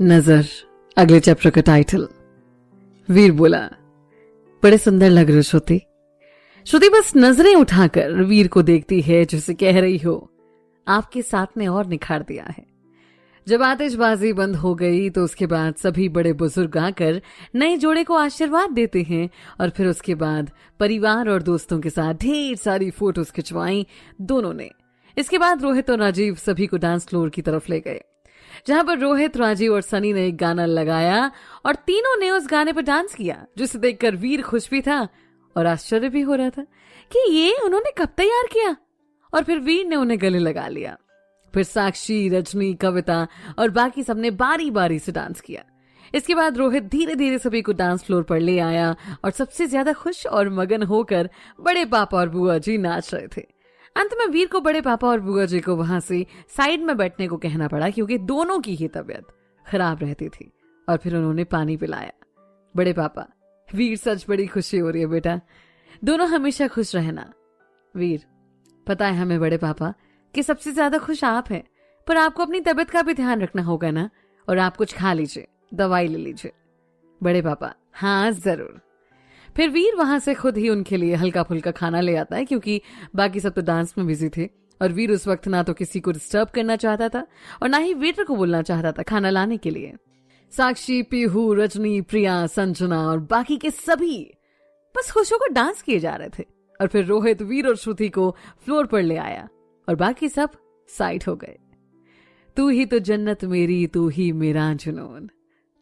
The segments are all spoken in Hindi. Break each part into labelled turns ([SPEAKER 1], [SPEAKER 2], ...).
[SPEAKER 1] नजर अगले चैप्टर का टाइटल। वीर बोला, बड़े सुंदर लग रहे श्रुति। श्रुति बस नजरें उठाकर वीर को देखती है, जैसे कह रही हो आपके साथ ने और निखार दिया है। जब आतिशबाजी बंद हो गई तो उसके बाद सभी बड़े बुजुर्ग आकर नए जोड़े को आशीर्वाद देते हैं और फिर उसके बाद परिवार और दोस्तों के साथ ढेर सारी फोटोज खिंचवाई दोनों ने। इसके बाद रोहित और राजीव सभी को डांस फ्लोर की तरफ ले गए, जहां पर रोहित, राजीव और सनी ने एक गाना लगाया और तीनों ने उस गाने पर डांस किया, जिसे देखकर वीर खुश भी था और आश्चर्य भी हो रहा था कि ये उन्होंने कब तैयार किया। और फिर वीर ने उन्हें गले लगा लिया। फिर साक्षी, रजनी, कविता और बाकी सबने बारी बारी से डांस किया। इसके बाद रोहित धीरे धीरे सभी को डांस फ्लोर पर ले आया और सबसे ज्यादा खुश और मगन होकर बड़े पापा और बुआ जी नाच रहे थे। अंत में वीर को बड़े पापा और बुआ जी को वहां से साइड में बैठने को कहना पड़ा, क्योंकि दोनों की ही तबीयत खराब रहती थी। और फिर उन्होंने पानी पिलाया। बड़े पापा, वीर सच बड़ी खुशी हो रही है बेटा, दोनों हमेशा खुश रहना। वीर, पता है हमें बड़े पापा कि सबसे ज्यादा खुश आप हैं, पर आपको अपनी तबीयत का भी ध्यान रखना होगा ना, और आप कुछ खा लीजिए, दवाई ले लीजिए। बड़े पापा, हाँ जरूर। फिर वीर वहां से खुद ही उनके लिए हल्का फुल्का खाना ले आता है, क्योंकि बाकी सब तो डांस में बिजी थे और वीर उस वक्त ना तो किसी को डिस्टर्ब करना चाहता था और ना ही वेटर को बोलना चाहता था खाना लाने के लिए। साक्षी, पीहू, रजनी, प्रिया, संजना और बाकी के सभी बस खुश होकर डांस किए जा रहे थे। और फिर रोहित, वीर और श्रुति को फ्लोर पर ले आया और बाकी सब साइड हो गए। तू ही तो जन्नत मेरी, तू ही मेरा जुनून,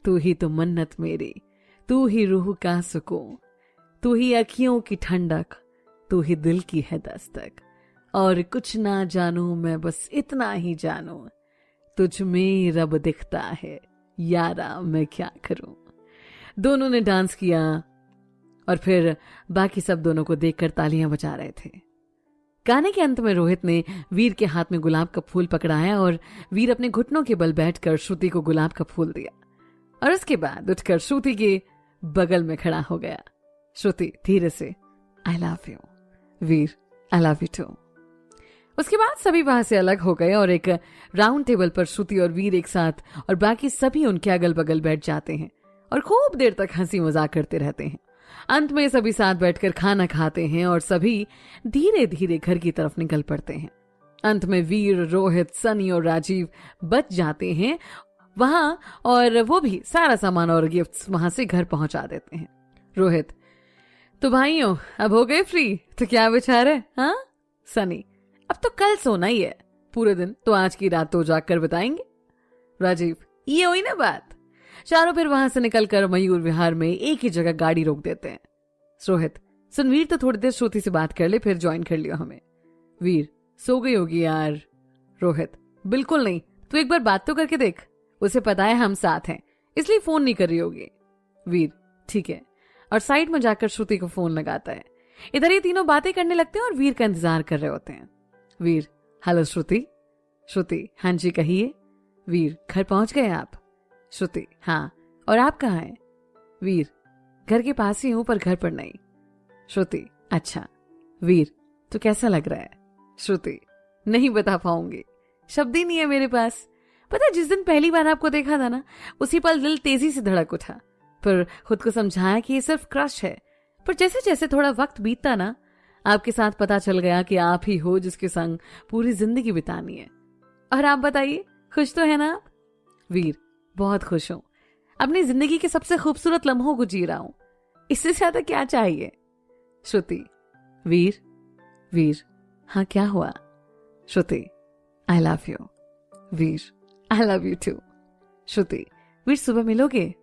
[SPEAKER 1] तू ही तो मन्नत मेरी, तू ही रूह का सुकून, तू ही अखियों की ठंडक, तू ही दिल की है दस्तक, और कुछ ना जानू मैं बस इतना ही जानू, तुझ में रब दिखता है यारा मैं क्या करूं। दोनों ने डांस किया और फिर बाकी सब दोनों को देखकर तालियां बजा रहे थे। गाने के अंत में रोहित ने वीर के हाथ में गुलाब का फूल पकड़ाया और वीर अपने घुटनों के बल बैठकर श्रुति को गुलाब का फूल दिया और उसके बाद उठकर श्रुति के बगल में खड़ा हो गया। श्रुति धीरे से, I love you. Veer, I love you too. उसके बाद सभी वहां से अलग हो गए और एक राउंड टेबल पर श्रुति और वीर एक साथ और बाकी सभी उनके अगल बगल बैठ जाते हैं और खूब देर तक हंसी मजाक करते रहते हैं। अंत में सभी साथ बैठकर खाना खाते हैं और सभी धीरे धीरे घर की तरफ निकल पड़ते हैं। अंत में वीर, रोहित, सनी और राजीव बच जाते हैं वहां और वो भी सारा सामान और गिफ्ट्स वहां से घर पहुंचा देते हैं। रोहित, तो भाइयों अब हो गए फ्री, तो क्या विचार है? हाँ सनी, अब तो कल सोना ही है पूरे दिन, तो आज की रात तो जाग कर बताएंगे। राजीव, ये हुई ना बात। चारों फिर वहां से निकलकर मयूर विहार में एक ही जगह गाड़ी रोक देते हैं। रोहित, सुन वीर तो थोड़ी देर श्रुति से बात कर ले, फिर ज्वाइन कर लियो हमें। वीर, सो गई होगी यार। रोहित, बिल्कुल नहीं, तू एक बार बात तो करके देख, उसे पता है हम साथ हैं, इसलिए फोन नहीं कर रही होगी। वीर, ठीक है, और साइड में जाकर श्रुति को फोन लगाता है। इधर ये तीनों बातें करने लगते हैं और वीर का इंतजार कर रहे होते हैं। वीर, हेलो श्रुति। श्रुति, हाँ जी कहिए। वीर, घर पहुंच गए आप? श्रुति, हाँ, और आप कहाँ हैं? वीर, घर के पास ही हूं पर घर पर नहीं। श्रुति, अच्छा। वीर, तो कैसा लग रहा है? श्रुति, नहीं बता पाऊंगी, शब्द ही नहीं है मेरे पास। पता है जिस दिन पहली बार आपको देखा था ना, उसी पल दिल तेजी से धड़क उठा, पर खुद को समझाया कि ये सिर्फ क्रश है। पर जैसे जैसे थोड़ा वक्त बीतता ना, आपके साथ पता चल गया कि आप ही हो जिसके संग पूरी जिंदगी बितानी है। और आप बताइए, खुश तो है ना आप? वीर, बहुत खुश हूं, अपनी जिंदगी के सबसे खूबसूरत लम्हों को जी रहा हूं, इससे ज्यादा क्या चाहिए? श्रुति, वीर। वीर, हाँ क्या हुआ? Shruti, I love you. Veer, I love you too. Shruti, Veer सुबह मिलोगे?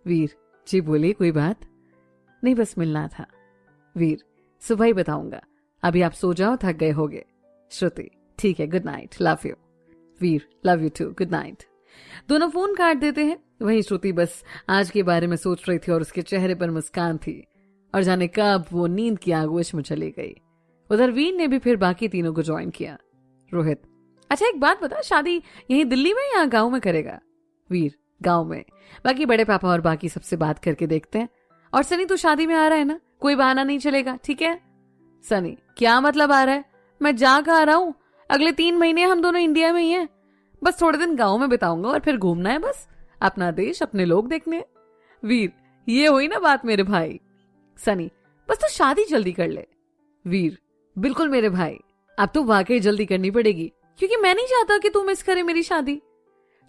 [SPEAKER 1] वीर, जी बोलिए, कोई बात? नहीं बस मिलना था। वीर, सुबह ही बताऊंगा, अभी आप सो जाओ, थक गए होगे। श्रुति, ठीक है, good night, love you. Veer, love you too, good night. दोनों फोन काट देते हैं। वहीं श्रुति बस आज के बारे में सोच रही थी और उसके चेहरे पर मुस्कान थी और जाने कब वो नींद की आगोश में चली गई। उधर वीर ने भी फिर बाकी तीनों को ज्वाइन किया। रोहित, अच्छा एक बात बता, शादी यहीं दिल्ली में या गांव में करेगा? वीर, गांव में, बाकी बड़े पापा और बाकी सबसे बात करके देखते हैं। और सनी, तू शादी में आ रहा है ना, कोई बहाना नहीं चलेगा, ठीक है? सनी, क्या मतलब आ रहा है? मैं जा आ रहा हूं, अगले 3 महीने हम दोनों इंडिया में ही हैं, बस थोड़े दिन गांव में बिताऊंगा और फिर घूमना है बस, अपना देश, अपने लोग देखने। वीर, ये हुई ना बात मेरे भाई। सनी, बस तो शादी जल्दी कर ले। वीर, बिल्कुल मेरे भाई, अब तो वाकई जल्दी करनी पड़ेगी, क्योंकि मैं नहीं चाहता कि तू मिस करे मेरी शादी।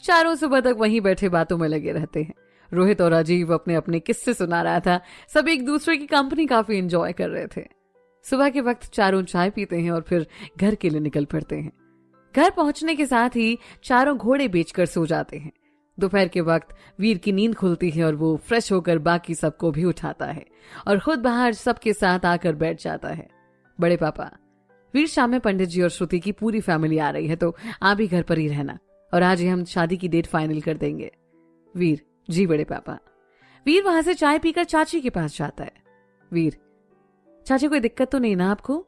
[SPEAKER 1] चारों सुबह तक वहीं बैठे बातों में लगे रहते हैं। रोहित और राजीव अपने अपने किस्से सुना रहा था। सब एक दूसरे की कंपनी काफी एंजॉय कर रहे थे। सुबह के वक्त चारों चाय पीते हैं और फिर घर के लिए निकल पड़ते हैं। घर पहुंचने के साथ ही चारों घोड़े बेचकर सो जाते हैं। दोपहर के वक्त वीर की नींद खुलती है और वो फ्रेश होकर बाकी सबको भी उठाता है और खुद बाहर सबके साथ आकर बैठ जाता है। बड़े पापा, वीर, शाम में पंडित जी और श्रुति की पूरी फैमिली आ रही है, तो आप भी घर पर ही रहना और आज ही हम शादी की डेट फाइनल कर देंगे। वीर, जी बड़े पापा। वीर वहां से चाय पीकर चाची के पास जाता है। वीर, चाची कोई दिक्कत तो नहीं ना आपको?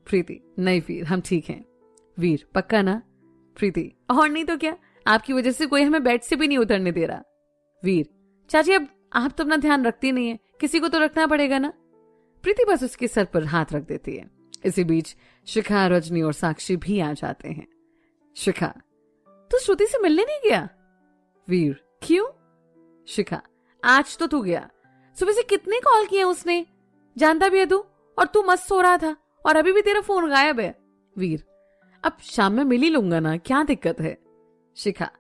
[SPEAKER 1] प्रीति, नहीं वीर, हम ठीक हैं। वीर, पक्का ना? प्रीति, और नहीं तो क्या, आपकी वजह से कोई हमें बेड से भी नहीं उतरने दे रहा। वीर, चाची अब आप तो अपना ध्यान रखती नहीं है, किसी को तो रखना पड़ेगा ना। प्रीति बस उसके सर पर हाथ रख देती है। इसी बीच शिखा, रजनी और साक्षी भी आ जाते हैं। शिखा, तू श्रुति से मिलने नहीं गया? वीर, क्यों? शिखा, आज तो तू गया। सुबह से कितने कॉल किए उसने, जानता भी है तू, और तू मस्त सो रहा था और अभी भी तेरा फोन गायब है। वीर, अब शाम में मिल ही लूंगा ना, क्या दिक्कत है? शिखा,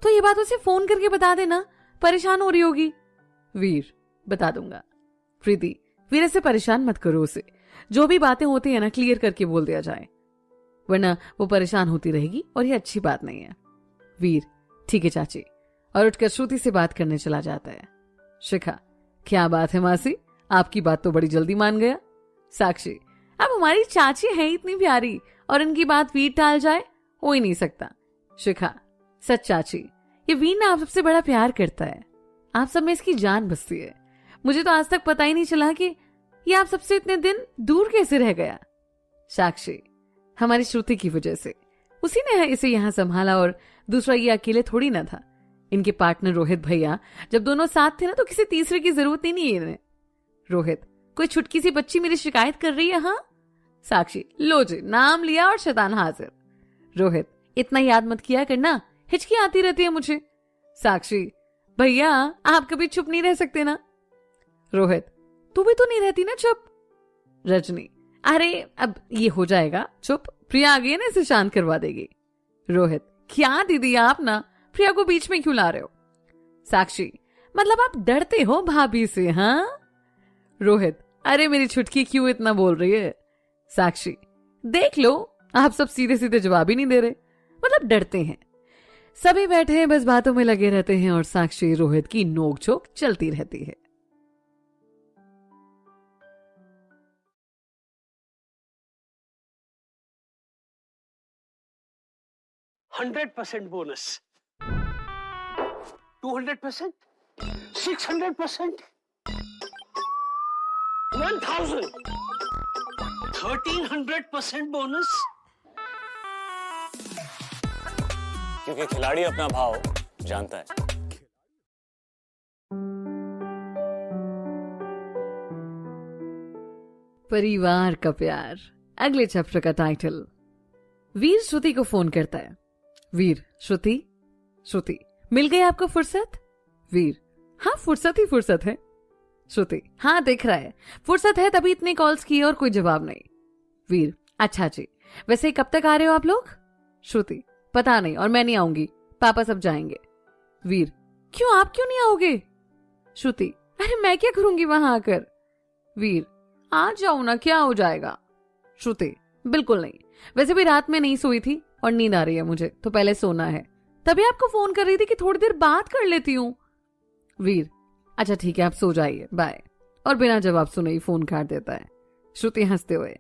[SPEAKER 1] तो ये बात उसे फोन करके बता देना, परेशान हो रही होगी। वीर, बता दूंगा। प्रीति, वीर ऐसे परेशान मत करो उसे, जो भी बातें होती है ना क्लियर करके बोल दिया जाए, वरना वो परेशान होती रहेगी और ये अच्छी बात नहीं है। वीर, ठीक है चाची, और उठकर श्रुति से बात करने चला जाता है। शिखा, क्या बात है मासी, आपकी बात तो बड़ी जल्दी मान गया। साक्षी, अब हमारी चाची है इतनी प्यारी और इनकी बात वीर टाल जाए, हो ही नहीं सकता। शिखा, सच चाची, ये वीर ना आप सबसे बड़ा प्यार करता है, आप सब में इसकी जान बसती है। मुझे तो आज तक पता ही नहीं चला कि ये आप सबसे इतने दिन दूर कैसे रह गया। साक्षी, हमारी श्रुति की वजह से, उसी ने इसे यहाँ संभाला और दूसरा ये अकेले थोड़ी ना था। इनके पार्टनर रोहित भैया जब दोनों साथ थे ना, तो किसी तीसरे की जरूरत ही नहीं है इन्हें। रोहित, कोई छुटकी सी बच्ची मेरी शिकायत कर रही है? हाँ। साक्षी, लो जी, नाम लिया और शैतान हाजिर। रोहित, इतना याद मत किया करना, हिचकी आती रहती है मुझे। साक्षी, भैया आप कभी चुप नहीं रह सकते ना। रोहित, तू भी तो नहीं रहती ना चुप। रजनी, अरे अब ये हो जाएगा चुप, प्रिया आ गई है ना, इसे शांत करवा देगी। रोहित, क्या दीदी आप ना प्रिया को बीच में क्यों ला रहे हो? साक्षी, मतलब आप डरते हो भाभी से? हाँ। रोहित, अरे मेरी छुटकी क्यों इतना बोल रही है? साक्षी, देख लो, आप सब सीधे सीधे जवाब ही नहीं दे रहे, मतलब डरते हैं। सभी बैठे हैं, बस बातों में लगे रहते हैं और साक्षी रोहित की नोकझोंक चलती रहती है।
[SPEAKER 2] $100% bonus, 200%, 600%, 1000, 1300% bonus।
[SPEAKER 3] क्योंकि खिलाड़ी अपना भाव जानता है।
[SPEAKER 1] परिवार का प्यार, अगले चैप्टर का टाइटल। वीर श्रुति को फोन करता है। वीर, श्रुति, श्रुति, मिल गई आपको फुर्सत? वीर, हाँ फुर्सत ही फुर्सत है। श्रुति, हाँ दिख रहा है फुर्सत है, तभी इतने कॉल्स किए और कोई जवाब नहीं। वीर, अच्छा जी, वैसे कब तक आ रहे हो आप लोग? श्रुति, पता नहीं, और मैं नहीं आऊंगी, पापा सब जाएंगे। वीर, क्यों, आप क्यों नहीं आओगे? श्रुति, अरे मैं क्या करूंगी वहां आकर? वीर, आ जाओ ना, क्या हो जाएगा? श्रुति, बिल्कुल नहीं, वैसे भी रात में नहीं सोई थी और नींद आ रही है मुझे, तो पहले सोना है, तभी आपको फोन कर रही थी कि थोड़ी देर बात कर लेती हूँ। वीर, अच्छा ठीक है, आप सो जाइए, बाय। और बिना जवाब सुने ही फोन काट देता है। श्रुति हंसते हुए,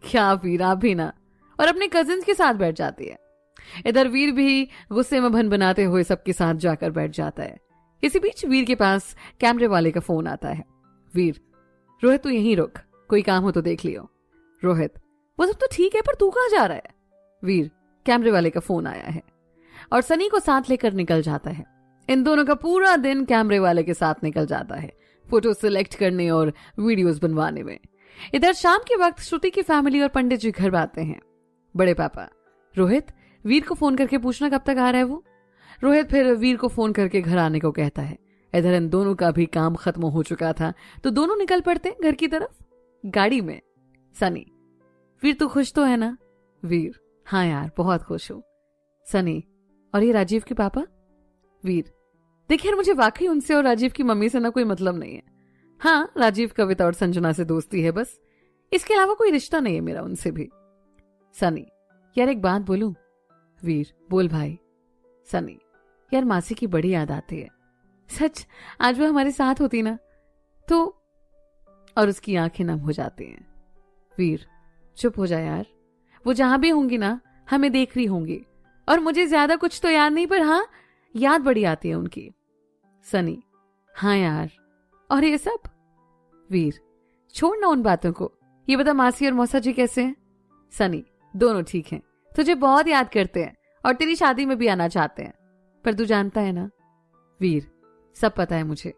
[SPEAKER 1] क्या वीर आप भी ना, और अपने कजिन्स के साथ बैठ जाती है। इधर वीर भी गुस्से में भन बनाते हुए सबके साथ जाकर बैठ जाता है। इसी बीच वीर के पास कैमरे वाले का फोन आता है। वीर, रोहित तू यहीं रुक, कोई काम हो तो देख लियो। रोहित, वो सब तो ठीक है, पर तू कहाँ जा रहा है? वीर, कैमरे वाले का फोन आया है, और सनी को साथ लेकर निकल जाता है। इन दोनों का पूरा दिन कैमरे वाले के साथ निकल जाता है, फोटो सिलेक्ट करने और वीडियोस बनवाने में। इधर शाम के वक्त श्रुति की फैमिली और पंडित जी घर आते हैं। बड़े पापा, रोहित, वीर को फोन करके पूछना कब तक आ रहा है वो। रोहित फिर वीर को फोन करके घर आने को कहता है। इधर इन दोनों का भी काम खत्म हो चुका था तो दोनों निकल पड़ते घर की तरफ गाड़ी में। सनी, वीर तू खुश तो है ना? वीर, हाँ यार बहुत खुश हूं। सनी, और ये राजीव के पापा? वीर, देख यार मुझे वाकई उनसे और राजीव की मम्मी से ना कोई मतलब नहीं है। हाँ, राजीव कविता और संजना से दोस्ती है बस, इसके अलावा कोई रिश्ता नहीं है मेरा उनसे भी। सनी, यार एक बात बोलूं? वीर, बोल भाई। सनी, यार मासी की बड़ी याद आती है। सच, आज वो हमारे साथ होती ना तो। और उसकी आंखें नम हो जाती हैं। वीर, चुप हो जा यार, वो जहां भी होंगी ना हमें देख रही होंगी, और मुझे ज्यादा कुछ तो याद नहीं पर हाँ याद बड़ी आती है उनकी। सनी, हाँ यार, और ये सब? वीर, छोड़ ना उन बातों को, ये बता मासी और मौसा जी कैसे हैं? सनी, दोनों ठीक हैं, तुझे बहुत याद करते हैं और तेरी शादी में भी आना चाहते हैं, पर तू जानता है ना। वीर, सब पता है मुझे,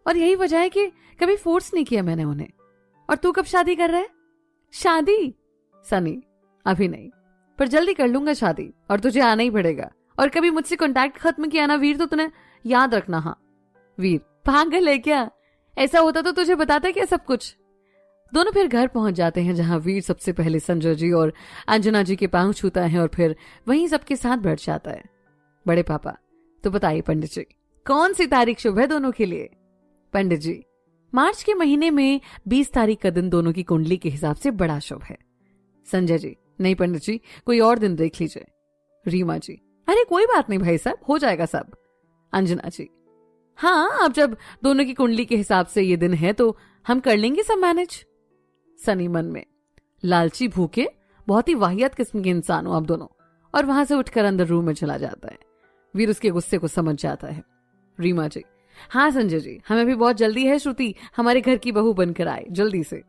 [SPEAKER 1] और यही वजह है कि कभी फोर्स नहीं किया मैंने उन्हें। और तू कब शादी कर रहा है? शादी? सनी, अभी नहीं, पर जल्दी कर लूंगा शादी, और तुझे आना ही पड़ेगा। और कभी मुझसे कांटेक्ट खत्म किया ना वीर तो तूने याद रखना। हाँ। वीर, पागल है क्या? ऐसा होता तो तुझे बताता क्या सब कुछ? दोनों फिर घर पहुंच जाते हैं जहां वीर सबसे पहले संजय जी और अंजना जी के पांव छूता है और फिर वहीं सबके साथ बैठ जाता है। बड़े पापा, तो बताइए पंडित जी, कौन सी तारीख शुभ है दोनों के लिए? पंडित जी, मार्च के महीने में 20 तारीख का दिन दोनों की कुंडली के हिसाब से बड़ा शुभ है। संजय जी, नहीं पंडित जी, कोई और दिन देख लीजिए। रीमा जी, अरे कोई बात नहीं भाई साहब, हो जाएगा सब। अंजना जी, हाँ अब जब दोनों की कुंडली के हिसाब से ये दिन है तो हम कर लेंगे सब मैनेज। सनी मन में, लालची भूखे बहुत ही वाहियात किस्म के इंसान हो आप दोनों, और वहां से उठकर अंदर रूम में चला जाता है। वीर उसके गुस्से को समझ जाता है। रीमा जी, हाँ संजय जी, हमें भी बहुत जल्दी है, श्रुति हमारे घर की बहू बनकर आए जल्दी से।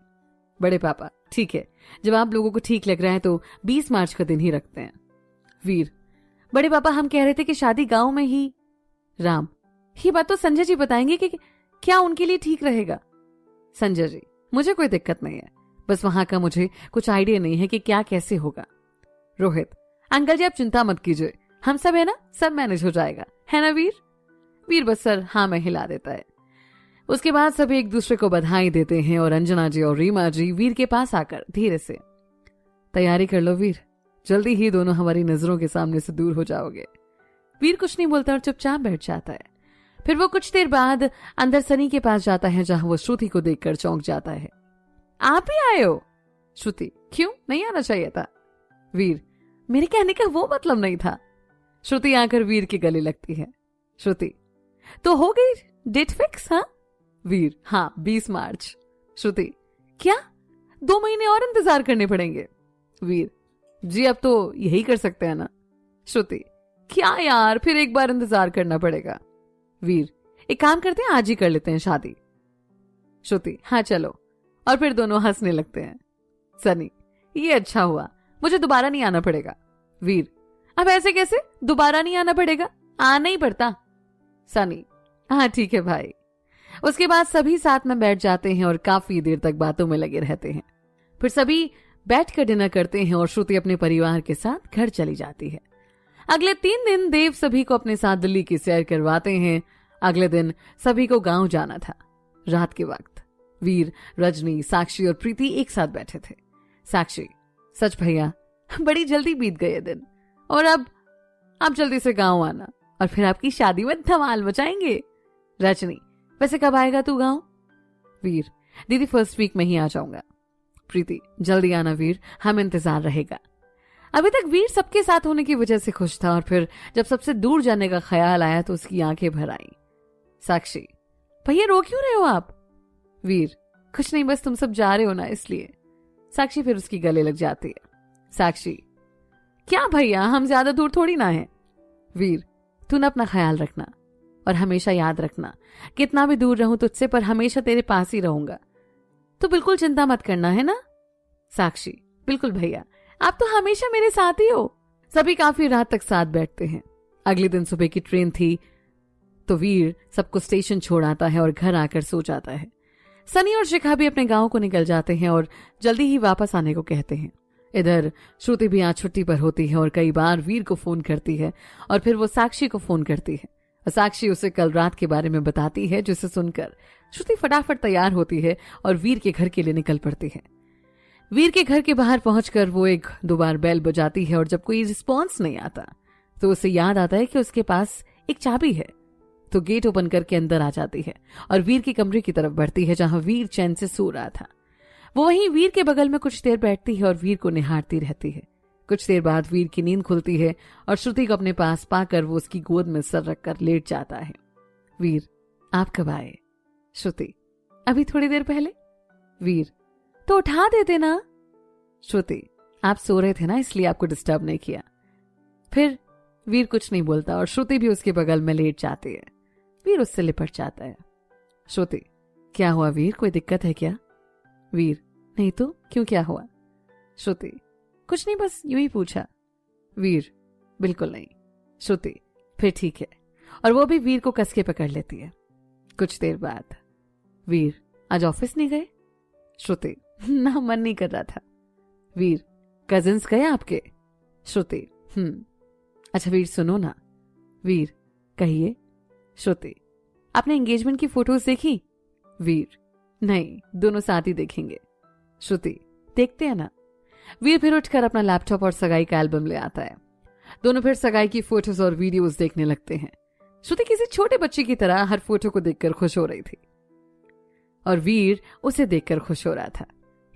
[SPEAKER 1] बड़े पापा, ठीक है, जब आप लोगों को ठीक लग रहा है तो 20 मार्च का दिन ही रखते हैं। वीर, बड़े पापा हम कह रहे थे कि शादी गांव में ही। राम, ये बात तो संजय जी बताएंगे कि क्या उनके लिए ठीक रहेगा। संजय जी, मुझे कोई दिक्कत नहीं है, बस वहां का मुझे कुछ आइडिया नहीं है कि क्या कैसे होगा। रोहित, अंकल जी आप चिंता मत कीजिए, हम सब है ना, सब मैनेज हो जाएगा, है ना वीर? वीर बस सर हाँ में हिला देता है। उसके बाद सब एक दूसरे को बधाई देते हैं और अंजना जी और रीमा जी वीर के पास आकर धीरे से, तैयारी कर लो वीर, जल्दी ही दोनों हमारी नजरों के सामने से दूर हो जाओगे। वीर कुछ नहीं बोलता और चुपचाप बैठ जाता है। फिर वो कुछ देर बाद अंदर सनी के पास जाता है जहां वो श्रुति को देखकर चौंक जाता है। आप ही आए हो? श्रुति, क्यों, नहीं आना चाहिए था? वीर, मेरे कहने का वो मतलब नहीं था। श्रुति आकर वीर के गले लगती है। श्रुति, तो हो गई डेट फिक्स? हाँ। वीर, हाँ 20 मार्च। श्रुति, क्या 2 महीने और इंतजार करने पड़ेंगे? वीर, जी अब तो यही कर सकते हैं ना। श्रुति, क्या यार फिर एक बार इंतजार करना पड़ेगा। वीर, एक काम करते हैं आज ही कर लेते हैं शादी। श्रुति, हाँ चलो, और फिर दोनों हंसने लगते हैं। सनी, ये अच्छा हुआ, मुझे दोबारा नहीं आना पड़ेगा। वीर, अब ऐसे कैसे दोबारा नहीं आना पड़ेगा, आना ही पड़ता। सनी, हाँ ठीक है भाई। उसके बाद सभी साथ में बैठ जाते हैं और काफी देर तक बातों में लगे रहते हैं। फिर सभी बैठकर डिनर करते हैं और श्रुति अपने परिवार के साथ घर चली जाती है। अगले 3 दिन देव सभी को अपने साथ दिल्ली की सैर करवाते हैं। अगले दिन सभी को गांव जाना था। रात के वक्त वीर, रजनी, साक्षी और प्रीति एक साथ बैठे थे। साक्षी, सच भैया बड़ी जल्दी बीत गए दिन, और अब आप जल्दी से गांव आना और फिर आपकी शादी में धमाल मचाएंगे। रजनी, वैसे कब आएगा तू गांव? वीर, दीदी फर्स्ट वीक में ही आ जाऊंगा। प्रीति, जल्दी आना वीर, हम इंतजार रहेगा। अभी तक वीर सबके साथ होने की वजह से खुश था और फिर जब सबसे दूर जाने का ख्याल आया तो उसकी आंखें भर आईं। साक्षी, भैया रो क्यों रहे हो आप? वीर, कुछ नहीं, बस तुम सब जा रहे हो ना इसलिए। साक्षी फिर उसकी गले लग जाती है। साक्षी, क्या भैया हम ज्यादा दूर थोड़ी ना है। वीर, तू ना अपना ख्याल रखना और हमेशा याद रखना, कितना भी दूर रहूं तुझसे पर हमेशा तेरे पास ही रहूंगा, तो बिल्कुल चिंता मत करना, है ना? साक्षी, बिल्कुल भैया, आप तो हमेशा मेरे साथ ही हो। सभी काफी रात तक साथ बैठते हैं। अगले दिन सुबह की ट्रेन थी तो वीर सबको स्टेशन छोड़ आता है और घर आकर सो जाता है। सनी और शिखा भी अपने गांव को निकल जाते हैं और जल्दी ही वापस आने को कहते हैं। इधर श्रुति भी आज छुट्टी पर होती है और कई बार वीर को फोन करती है और फिर वो साक्षी को फोन करती है। साक्षी उसे कल रात के बारे में बताती है, जिसे सुनकर श्रुति फटाफट तैयार होती है और वीर के घर के लिए निकल पड़ती है। वीर के घर के बाहर पहुंचकर वो 1-2 बार बेल बजाती है और जब कोई रिस्पॉन्स नहीं आता तो उसे याद आता है कि उसके पास एक चाबी है, तो गेट ओपन करके अंदर आ जाती है और वीर के कमरे की तरफ बढ़ती है जहां वीर चैन से सो रहा था। वो वहीं वीर के बगल में कुछ देर बैठती है और वीर को निहारती रहती है। कुछ देर बाद वीर की नींद खुलती है और श्रुति को अपने पास पाकर वो उसकी गोद में सर रखकर लेट जाता है। वीर, आप कब आए? श्रुति, अभी थोड़ी देर पहले। वीर, तो उठा देते ना। श्रुति, आप सो रहे थे ना, इसलिए आपको डिस्टर्ब नहीं किया। फिर वीर कुछ नहीं बोलता और श्रुति भी उसके बगल में लेट जाती है। वीर उससे लिपट जाता है। श्रुति, क्या हुआ वीर, कोई दिक्कत है क्या? वीर, नहीं तो, क्यों, क्या हुआ? श्रुति, कुछ नहीं, बस यूं ही पूछा। वीर, बिल्कुल नहीं। श्रुति, फिर ठीक है। और वो भी वीर को कस के पकड़ लेती है। कुछ देर बाद, वीर, आज ऑफिस नहीं गए? श्रुति, ना, मन नहीं कर रहा था। वीर, कजिन्स गए आपके? श्रुति, अच्छा वीर सुनो ना। वीर, कहिए। श्रुति, आपने एंगेजमेंट की फोटोज देखी? वीर, नहीं, दोनों साथ ही देखेंगे। श्रुति, देखते हैं ना। वीर फिर उठकर अपना लैपटॉप और सगाई का एल्बम ले आता है। दोनों फिर सगाई की फोटोज और वीडियोस देखने लगते हैं। श्रुति किसी छोटे बच्चे की तरह हर फोटो को देखकर खुश हो रही थी और वीर उसे देखकर खुश हो रहा था।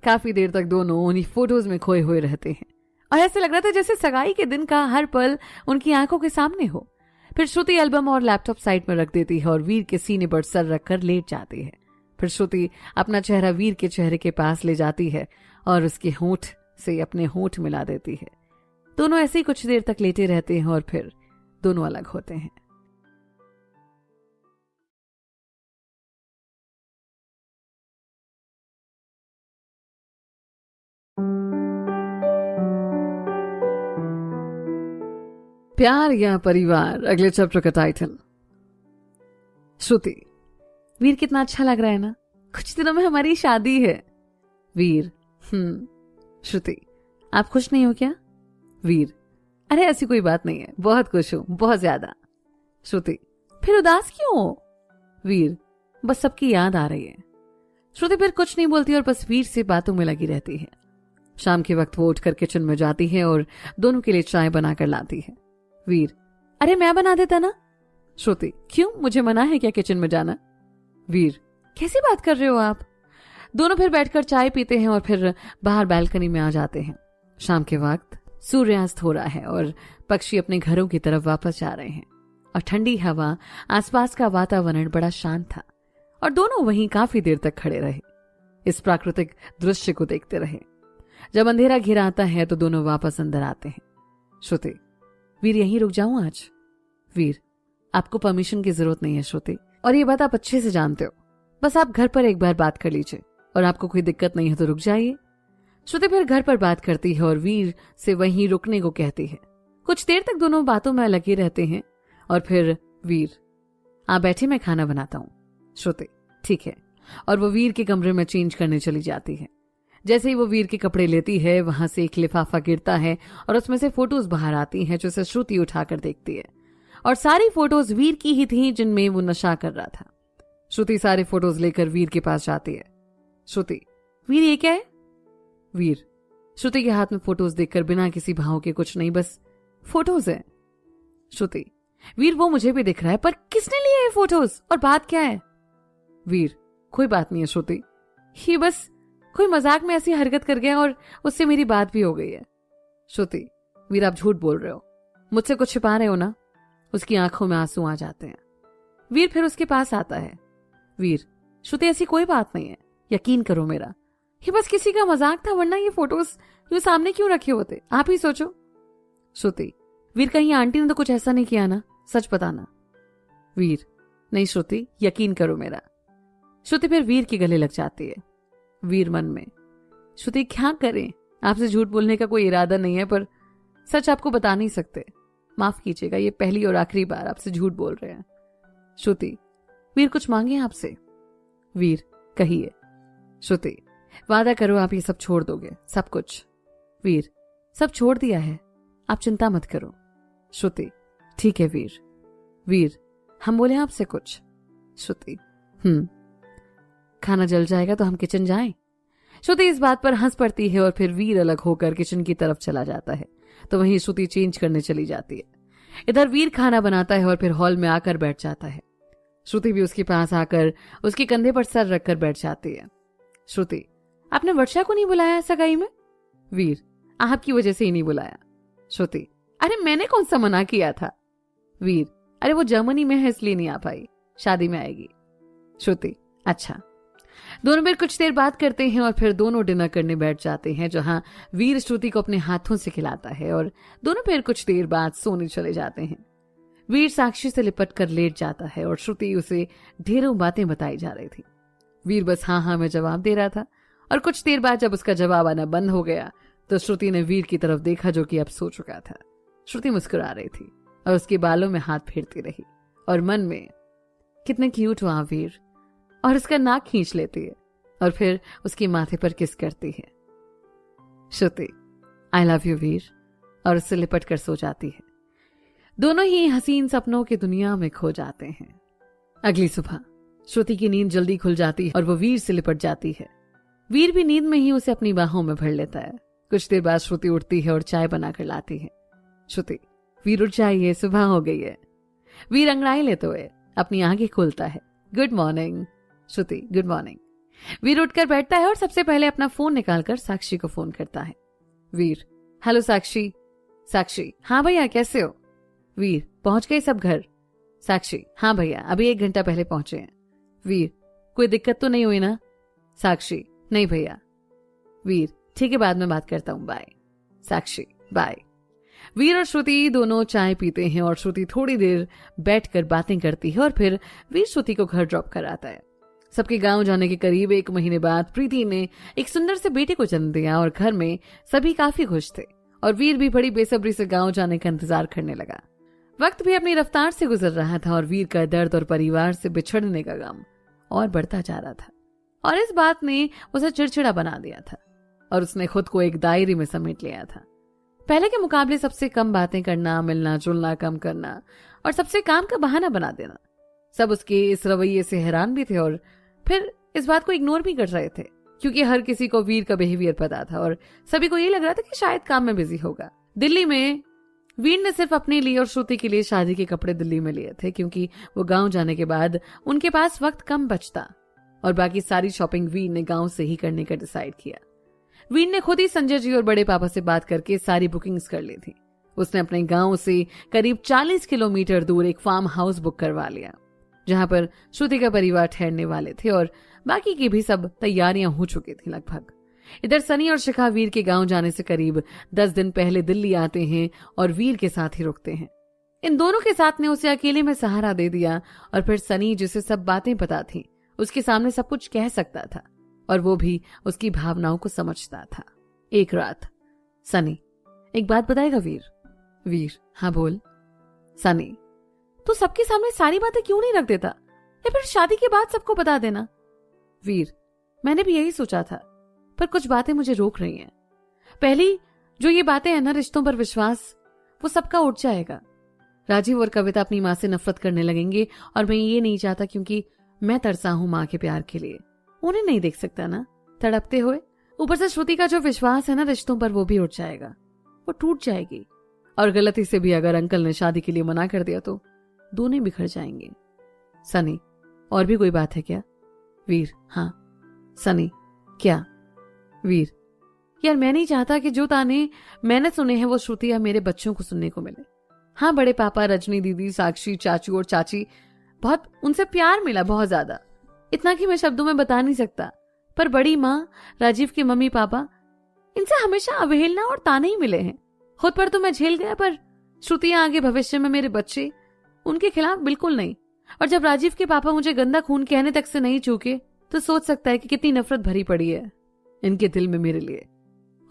[SPEAKER 1] काफी देर तक दोनों उन्हीं फोटोज में खोए हुए रहते हैं और ऐसे लग रहा था जैसे सगाई के दिन का हर पल उनकी आंखों के सामने हो। फिर श्रुति एल्बम और लैपटॉप साइड में रख देती है और वीर के सीने पर सर रखकर लेट जाती है। फिर श्रुति अपना चेहरा वीर के चेहरे के पास ले जाती है और उसके होंठ से अपने होंठ मिला देती है। दोनों ऐसे ही कुछ देर तक लेटे रहते हैं और फिर दोनों अलग होते हैं। प्यार या परिवार, अगले चैप्टर का टाइटल। श्रुति, वीर कितना अच्छा लग रहा है ना, कुछ दिनों में हमारी शादी है। वीर, श्रुति, आप खुश नहीं हो क्या? वीर, अरे ऐसी कोई बात नहीं है, बहुत खुश हूं, बहुत ज्यादा। श्रुति, फिर उदास क्यों हो? वीर, बस सबकी याद आ रही है। श्रुति फिर कुछ नहीं बोलती और बस वीर से बातों में लगी रहती है। शाम के वक्त वो उठकर किचन में जाती है और दोनों के लिए चाय बनाकर लाती है। वीर, अरे मैं बना देता ना। श्रुति, क्यों, मुझे मना है क्या किचन में जाना? वीर, कैसी बात कर रहे हो आप? दोनों फिर बैठकर चाय पीते हैं और फिर बाहर बालकनी में आ जाते हैं। शाम के वक्त सूर्यास्त हो रहा है और पक्षी अपने घरों की तरफ वापस जा रहे हैं और ठंडी हवा, आसपास का वातावरण बड़ा शांत था और दोनों वहीं काफी देर तक खड़े रहे, इस प्राकृतिक दृश्य को देखते रहे। जब अंधेरा घिरा आता है तो दोनों वापस अंदर आते हैं। श्रुति, वीर यहीं रुक जाऊं आज? वीर, आपको परमिशन की जरूरत नहीं है श्रुति, और ये बात आप अच्छे से जानते हो। बस आप घर पर एक बार बात कर लीजिए और आपको कोई दिक्कत नहीं है तो रुक जाइए। श्रुति फिर घर पर बात करती है और वीर से वहीं रुकने को कहती है। कुछ देर तक दोनों बातों में लगे रहते हैं और फिर वीर, आप बैठे, मैं खाना बनाता हूँ। श्रुति, ठीक है। और वो वीर के कमरे में चेंज करने चली जाती है। जैसे ही वो वीर के कपड़े लेती है, वहां से एक लिफाफा गिरता है और उसमें से फोटोज बाहर आती हैं, जिसे श्रुति उठाकर देखती है और सारी फोटोज वीर की ही थी जिनमें वो नशा कर रहा था। श्रुति सारे फोटोज लेकर वीर के पास जाती है। श्रुति, वीर ये क्या है? वीर, श्रुति के हाथ में फोटोज देखकर बिना किसी भाव के, कुछ नहीं, बस फोटोज है। श्रुति, वीर वो मुझे भी दिख रहा है, पर किसने लिए ये फोटोज और बात क्या है? वीर, कोई बात नहीं है श्रुति, ये बस कोई मजाक में ऐसी हरकत कर गया और उससे मेरी बात भी हो गई है। श्रुति, वीर आप झूठ बोल रहे हो, मुझसे कुछ छिपा रहे हो ना? उसकी आंखों में आंसू आ जाते हैं। वीर फिर उसके पास आता है। वीर, श्रुति ऐसी कोई बात नहीं है, यकीन करो मेरा, ये बस किसी का मजाक था, वरना ये फोटोज यूं सामने क्यों रखे होते, आप ही सोचो। श्रुति, वीर कहीं आंटी ने तो कुछ ऐसा नहीं किया ना, सच बताना। वीर, नहीं श्रुति, यकीन करो मेरा। श्रुति फिर वीर के गले लग जाती है। वीर मन में, श्रुति क्या करें, आपसे झूठ बोलने का कोई इरादा नहीं है, पर सच आपको बता नहीं सकते, माफ कीजिएगा, ये पहली और आखिरी बार आपसे झूठ बोल रहे हैं। श्रुति, वीर कुछ मांगे आपसे? वीर, कहिए। श्रुति, वादा करो आप ये सब छोड़ दोगे, सब कुछ। वीर, सब छोड़ दिया है, आप चिंता मत करो। श्रुति, ठीक है वीर। वीर, हम बोले आपसे कुछ। श्रुति, खाना जल जाएगा तो हम किचन जाएं। श्रुति इस बात पर हंस पड़ती है और फिर वीर अलग होकर किचन की तरफ चला जाता है, तो वहीं श्रुति चेंज करने चली जाती है। इधर वीर खाना बनाता है और फिर हॉल में आकर बैठ जाता है। श्रुति भी उसके पास आकर उसके कंधे पर सर रखकर बैठ जाती है। श्रुति, आपने वर्षा को नहीं बुलाया सगाई में? वीर, आपकी वजह से ही नहीं बुलाया। श्रुति, अरे मैंने कौन सा मना किया था? वीर, अरे वो जर्मनी में है इसलिए नहीं आ पाई, शादी में आएगी। श्रुति, अच्छा। दोनों फिर कुछ देर बात करते हैं और फिर दोनों डिनर करने बैठ जाते हैं, जहां वीर श्रुति को अपने हाथों से खिलाता है और दोनों फिर कुछ देर बाद सोने चले जाते हैं। वीर साक्षी से लिपट कर लेट जाता है और श्रुति उसे ढेरों बातें बताई जा रही थी। वीर बस हाँ हाँ में जवाब दे रहा था और कुछ देर बाद जब उसका जवाब आना बंद हो गया तो श्रुति ने वीर की तरफ देखा, जो कि अब सो चुका था। श्रुति मुस्कुरा रही थी और उसके बालों में हाथ फेरती रही और मन में कितने क्यूट हुआ वीर, और उसका नाक खींच लेती है और फिर उसके माथे पर किस करती है। श्रुति, आई लव यू वीर, और उससे लिपट कर सो जाती है। दोनों ही हसीन सपनों की दुनिया में खो जाते हैं। अगली सुबह श्रुति की नींद जल्दी खुल जाती है और वो वीर से लिपट जाती है। वीर भी नींद में ही उसे अपनी बाहों में भर लेता है। कुछ देर बाद श्रुति उठती है और चाय बनाकर लाती है। श्रुति, वीर उठ जाइए, सुबह हो गई है। वीर अंगड़ाई लेते हुए अपनी आंखें खोलता है। Good morning. Shruti, good morning. Veer उठकर बैठता है और सबसे पहले अपना फोन निकालकर साक्षी को फोन करता है। वीर, हेलो साक्षी। साक्षी, हाँ भैया कैसे हो? वीर, पहुंच गए सब घर? साक्षी, हाँ भैया अभी 1 घंटा पहले पहुंचे हैं। वीर, कोई दिक्कत तो नहीं हुई ना? साक्षी, नहीं भैया। वीर, ठीक है बाद में बात करता हूं, बाय। साक्षी, बाय। वीर और श्रुति दोनों चाय पीते हैं और श्रुति थोड़ी देर बैठकर बातें करती है और फिर वीर श्रुति को घर ड्रॉप कराता है। सबके गांव जाने के करीब 1 महीने बाद प्रीति ने एक सुंदर से बेटे को जन्म दिया और घर में सभी काफी खुश थे और वीर भी बड़ी बेसब्री से गांव जाने का इंतजार करने लगा। वक्त भी अपनी रफ्तार से गुजर रहा था और वीर का दर्द और परिवार से बिछड़ने का गम और बढ़ता जा रहा था और इस बात ने उसे चिड़चिड़ा बना दिया था और उसने खुद को एक दायरे में समेट लिया था। पहले के मुकाबले सबसे कम बातें करना, मिलना जुलना कम करना और सबसे काम का बहाना बना देना। सब उसके इस रवैये से हैरान भी थे और फिर इस बात को इग्नोर भी कर रहे थे क्योंकि हर किसी को वीर का बिहेवियर पता था और सभी को ये लग रहा था कि शायद काम में बिजी होगा। दिल्ली में वीर ने सिर्फ अपने लिए और श्रुति के लिए शादी के कपड़े दिल्ली में लिए थे क्योंकि वो गांव जाने के बाद उनके पास वक्त कम बचता और बाकी सारी शॉपिंग वीर ने गांव से ही करने का डिसाइड किया। वीर ने खुद ही संजय जी और बड़े पापा से बात करके सारी बुकिंग्स कर ली थी। उसने अपने गांव से करीब 40 किलोमीटर दूर एक फार्म हाउस बुक करवा लिया जहां पर श्रुति का परिवार ठहरने वाले थे और बाकी की भी सब तैयारियां हो चुकी थी लगभग। इधर सनी और शिखा वीर के गांव जाने से करीब 10 दिन पहले दिल्ली आते हैं और वीर के साथ ही रुकते हैं। इन दोनों के साथ ने उसे अकेले में सहारा दे दिया और फिर सनी जिसे सब बातें पता थी उसके सामने सब कुछ कह सकता था और वो भी उसकी भावनाओं को समझता था। एक रात, सनी, एक बात बताएगा वीर? वीर, हाँ बोल। सनी, तू सबके सामने सारी बातें क्यों नहीं रख देता या फिर शादी के बाद सबको बता देना? वीर, मैंने भी यही सोचा था पर कुछ बातें मुझे रोक रही हैं। पहली जो ये बातें हैं ना, रिश्तों पर विश्वास, वो सबका उठ जाएगा। राजीव और कविता अपनी माँ से नफरत करने लगेंगे और मैं ये नहीं चाहता क्योंकि मैं तरसा हूं माँ के प्यार के लिए। उन्हें नहीं देख सकता ना तड़पते हुए। ऊपर से श्रुति का जो विश्वास है ना रिश्तों पर, वो भी उठ जाएगा, वो टूट जाएगी। और गलती से भी अगर अंकल ने शादी के लिए मना कर दिया तो दोनों बिखर जाएंगे। सनी, और भी कोई बात है क्या? वीर, हाँ। सनी, क्या? वीर, यार मैं नहीं चाहता कि जो ताने मैंने सुने हैं वो श्रुति या मेरे बच्चों को सुनने को मिले। हाँ, बड़े पापा, रजनी दीदी, साक्षी, चाचू और चाची, बहुत उनसे प्यार मिला, बहुत ज्यादा, इतना कि मैं शब्दों में बता नहीं सकता। पर बड़ी माँ, राजीव के मम्मी पापा, इनसे हमेशा अवहेलना और ताने ही मिले हैं। खुद पर तो मैं झेल गया पर श्रुतियां आगे भविष्य में मेरे बच्चे, उनके खिलाफ बिल्कुल नहीं। और जब राजीव के पापा मुझे गंदा खून कहने तक से नहीं चूके तो सोच सकता है कि कितनी नफरत भरी पड़ी है इनके दिल में मेरे लिए।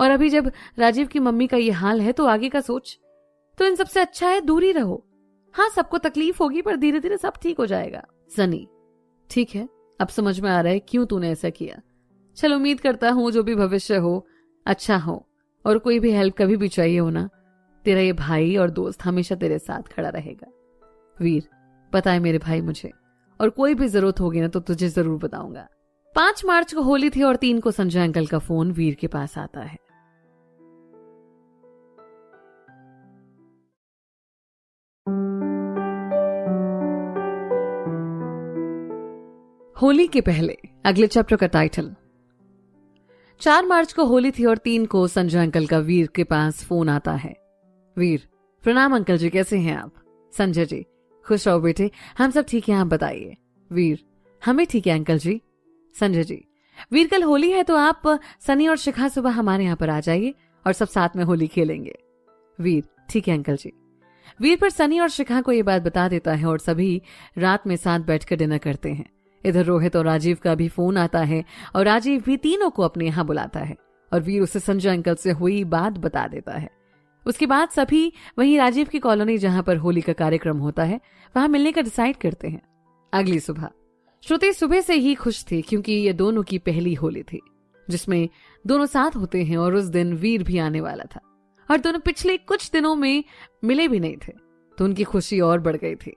[SPEAKER 1] और अभी जब राजीव की मम्मी का ये हाल है तो आगे का सोच। तो इन सबसे अच्छा है दूर ही रहो। हाँ, सबको तकलीफ होगी पर धीरे धीरे सब ठीक हो जाएगा। सनी, ठीक है, अब समझ में आ रहा है क्यों तूने ऐसा किया। चल, उम्मीद करता हूं जो भी भविष्य हो अच्छा हो और कोई भी हेल्प कभी भी चाहिए हो ना, तेरा ये भाई और दोस्त हमेशा तेरे साथ खड़ा रहेगा। वीर, पता है मेरे भाई मुझे, और कोई भी जरूरत होगी ना तो तुझे जरूर बताऊंगा। 5 मार्च को होली थी और 3 को संजय अंकल का फोन वीर के पास आता है। होली के पहले अगले चैप्टर का टाइटल। 4 मार्च को होली थी और 3 को संजय अंकल का वीर के पास फोन आता है। वीर, प्रणाम अंकल जी, कैसे हैं आप? संजय जी, खुश रहो बेटे, हम सब ठीक हैं, आप बताइए। वीर, हमें ठीक है अंकल जी। संजय जी, वीर कल होली है तो आप सनी और शिखा सुबह हमारे यहाँ पर आ जाइए और सब साथ में होली खेलेंगे। वीर, ठीक है अंकल जी। वीर पर सनी और शिखा को ये बात बता देता है और सभी रात में साथ बैठकर डिनर करते हैं। इधर रोहित और राजीव का भी फोन आता है और राजीव भी तीनों को अपने यहाँ बुलाता है और वीर उसे संजय अंकल से हुई बात बता देता है। उसके बाद सभी वहीं राजीव की कॉलोनी जहां पर होली का कार्यक्रम होता है वहां मिलने का डिसाइड करते हैं। अगली सुबह श्रुति सुबह से ही खुश थी क्योंकि ये दोनों की पहली होली थी जिसमें दोनों साथ होते हैं और उस दिन वीर भी आने वाला था और दोनों पिछले कुछ दिनों में मिले भी नहीं थे तो उनकी खुशी और बढ़ गई थी।